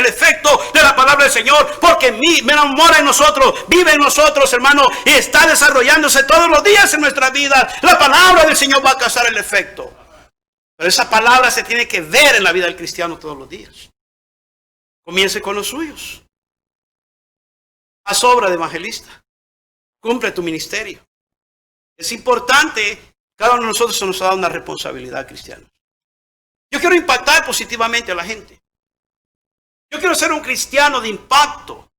efecto de la palabra del Señor, porque me enamora en nosotros, vive en nosotros, hermano, y está desarrollándose todos los días en nuestra vida. La palabra del Señor va a causar el efecto. Pero esa palabra se tiene que ver en la vida del cristiano todos los días. Comience con los suyos. Haz obra de evangelista. Cumple tu ministerio. Es importante, cada uno de nosotros se nos ha dado una responsabilidad cristiana. Yo quiero impactar positivamente a la gente. Yo quiero ser un cristiano de impacto.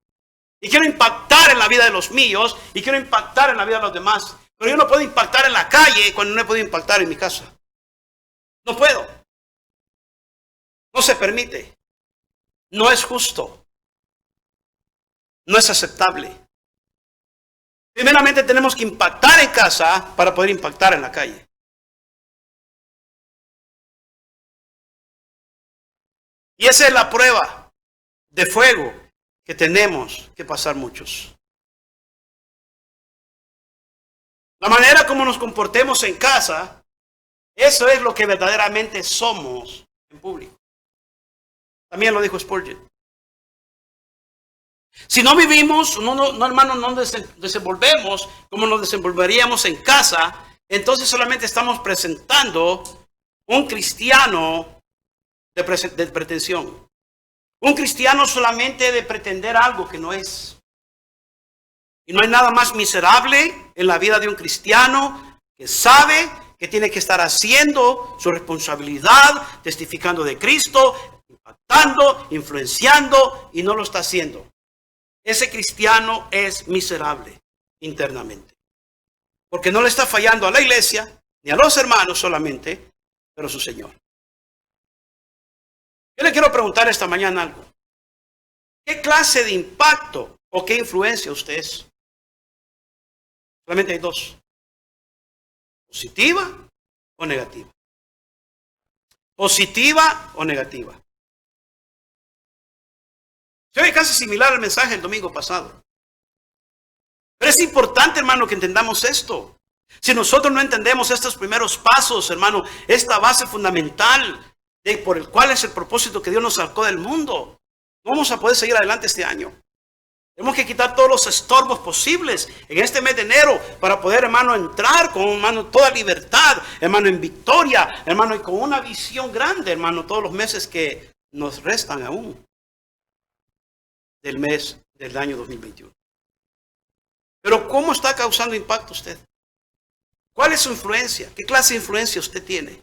Y quiero impactar en la vida de los míos y quiero impactar en la vida de los demás. Pero yo no puedo impactar en la calle cuando no he podido impactar en mi casa. No puedo. No se permite. No es justo. No es aceptable. Primeramente tenemos que impactar en casa para poder impactar en la calle. Y esa es la prueba de fuego que tenemos que pasar muchos. La manera como nos comportemos en casa, eso es lo que verdaderamente somos en público. También lo dijo Spurgeon. Si no vivimos, hermano, no desenvolvemos como nos desenvolveríamos en casa, entonces solamente estamos presentando un cristiano de pretensión. Un cristiano solamente de pretender algo que no es. Y no hay nada más miserable en la vida de un cristiano que sabe que tiene que estar haciendo su responsabilidad, testificando de Cristo, impactando, influenciando, y no lo está haciendo. Ese cristiano es miserable internamente. Porque no le está fallando a la iglesia, ni a los hermanos solamente, pero a su Señor. Yo le quiero preguntar esta mañana algo. ¿Qué clase de impacto o qué influencia usted es? Solamente hay dos. ¿Positiva o negativa? ¿Positiva o negativa? Se oye casi similar al mensaje del domingo pasado. Pero es importante, hermano, que entendamos esto. Si nosotros no entendemos estos primeros pasos, hermano, esta base fundamental por el cual es el propósito que Dios nos sacó del mundo, no vamos a poder seguir adelante este año. Tenemos que quitar todos los estorbos posibles en este mes de enero para poder, hermano, entrar con, hermano, toda libertad, hermano, en victoria, hermano, y con una visión grande, hermano, todos los meses que nos restan aún del mes del año 2021. Pero ¿cómo está causando impacto usted? ¿Cuál es su influencia? ¿Qué clase de influencia usted tiene?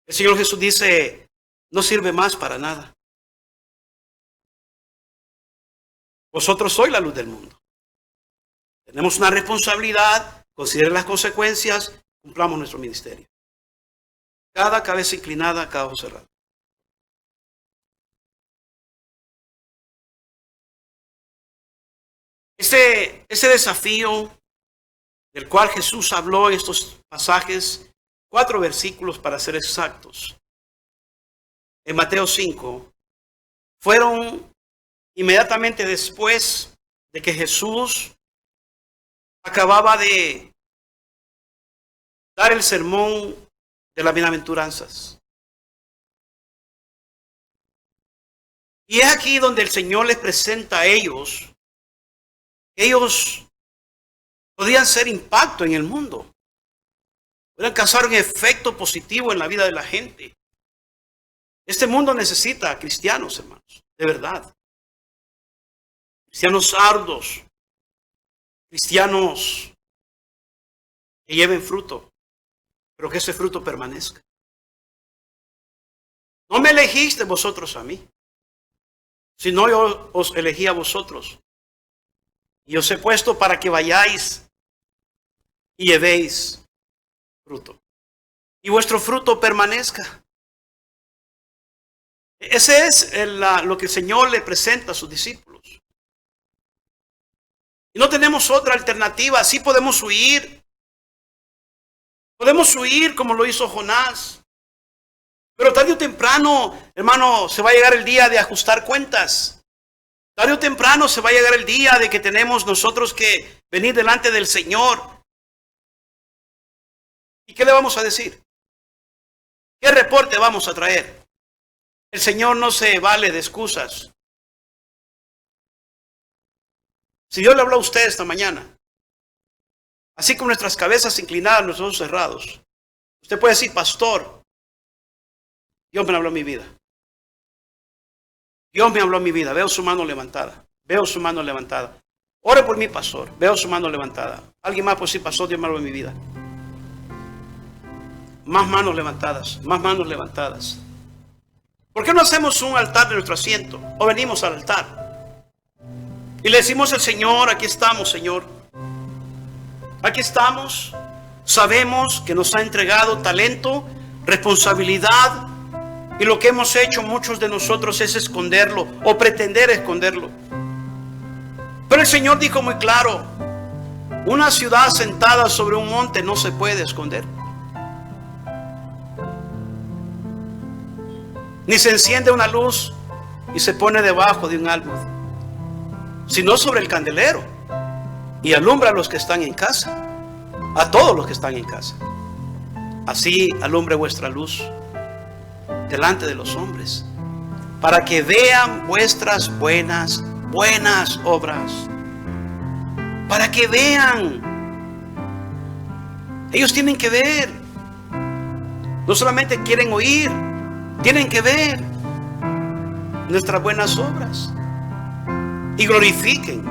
El Señor Jesús dice, no sirve más para nada. Vosotros sois la luz del mundo. Tenemos una responsabilidad, considere las consecuencias, cumplamos nuestro ministerio. Cada cabeza inclinada, cada ojo cerrado. Ese desafío del cual Jesús habló en estos pasajes, 4 versículos para ser exactos, en Mateo 5, fueron inmediatamente después de que Jesús acababa de dar el sermón de las bienaventuranzas. Y es aquí donde el Señor les presenta a ellos. Ellos podían ser impacto en el mundo. Podían causar un efecto positivo en la vida de la gente. Este mundo necesita cristianos, hermanos, de verdad. Cristianos arduos. Cristianos que lleven fruto, pero que ese fruto permanezca. No me elegiste vosotros a mí, sino yo os elegí a vosotros. Y os he puesto para que vayáis y llevéis fruto. Y vuestro fruto permanezca. Ese es lo que el Señor le presenta a sus discípulos. Y no tenemos otra alternativa. Sí podemos huir. Podemos huir como lo hizo Jonás. Pero tarde o temprano, hermano, se va a llegar el día de ajustar cuentas. Tarde o temprano se va a llegar el día de que tenemos nosotros que venir delante del Señor. ¿Y qué le vamos a decir? ¿Qué reporte vamos a traer? El Señor no se vale de excusas. Si Dios le habló a usted esta mañana, así con nuestras cabezas inclinadas, nuestros ojos cerrados, usted puede decir, pastor, Dios me habló en mi vida. Dios me habló en mi vida. Veo su mano levantada. Veo su mano levantada. Ore por mí, pastor. Veo su mano levantada. Alguien más puede decir, pastor, Dios me habló en mi vida. Más manos levantadas. Más manos levantadas. ¿Por qué no hacemos un altar de nuestro asiento? O venimos al altar. Y le decimos al Señor, aquí estamos, Señor. Aquí estamos. Sabemos que nos ha entregado talento, responsabilidad. Y lo que hemos hecho muchos de nosotros es esconderlo o pretender esconderlo. Pero el Señor dijo muy claro, una ciudad sentada sobre un monte no se puede esconder. Ni se enciende una luz y se pone debajo de un árbol, sino sobre el candelero y alumbra a los que están en casa, a todos los que están en casa. Así alumbre vuestra luz delante de los hombres, para que vean vuestras buenas obras. Para que vean. Ellos tienen que ver. No solamente quieren oír, tienen que ver nuestras buenas obras. Y glorifiquen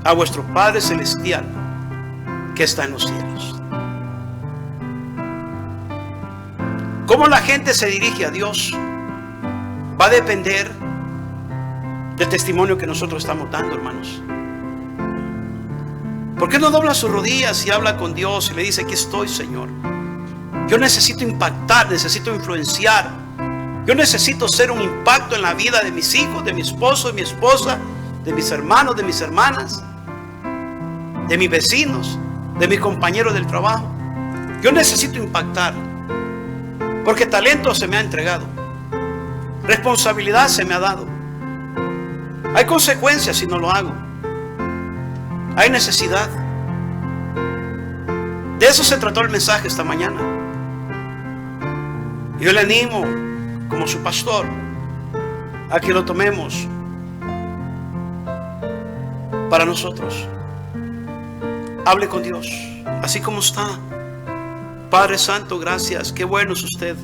a vuestro Padre Celestial que está en los cielos. Cómo la gente se dirige a Dios va a depender del testimonio que nosotros estamos dando, hermanos. ¿Por qué no dobla sus rodillas y habla con Dios y le dice, aquí estoy, Señor? Yo necesito impactar, necesito influenciar. Yo necesito ser un impacto en la vida de mis hijos, de mi esposo, de mi esposa, de mis hermanos, de mis hermanas, de mis vecinos, de mis compañeros del trabajo. Yo necesito impactar. Porque talento se me ha entregado. Responsabilidad se me ha dado. Hay consecuencias si no lo hago. Hay necesidad. De eso se trató el mensaje esta mañana. Yo le animo, como su pastor, a que lo tomemos para nosotros. Hable con Dios, así como está. Padre Santo, gracias. Qué bueno es usted.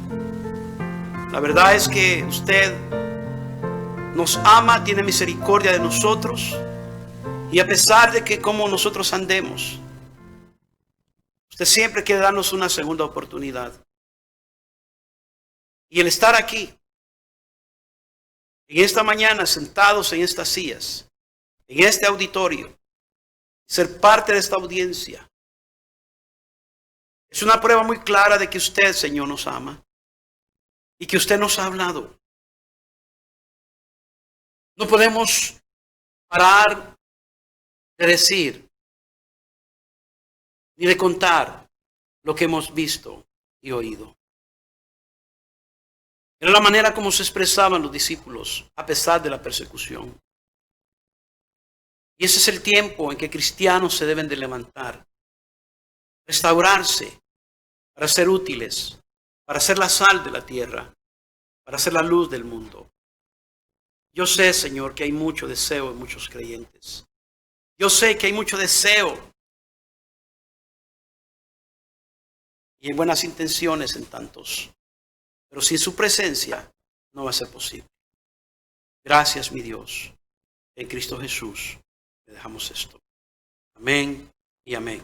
La verdad es que usted nos ama, tiene misericordia de nosotros. Y a pesar de que como nosotros andemos, usted siempre quiere darnos una segunda oportunidad. Y el estar aquí, en esta mañana, sentados en estas sillas, en este auditorio, ser parte de esta audiencia, es una prueba muy clara de que usted, Señor, nos ama y que usted nos ha hablado. No podemos parar de decir ni de contar lo que hemos visto y oído. Era la manera como se expresaban los discípulos a pesar de la persecución. Y ese es el tiempo en que cristianos se deben de levantar, restaurarse, para ser útiles, para ser la sal de la tierra, para ser la luz del mundo. Yo sé, Señor, que hay mucho deseo en muchos creyentes. Yo sé que hay mucho deseo y hay buenas intenciones en tantos, pero sin su presencia no va a ser posible. Gracias, mi Dios. En Cristo Jesús le dejamos esto. Amén y amén.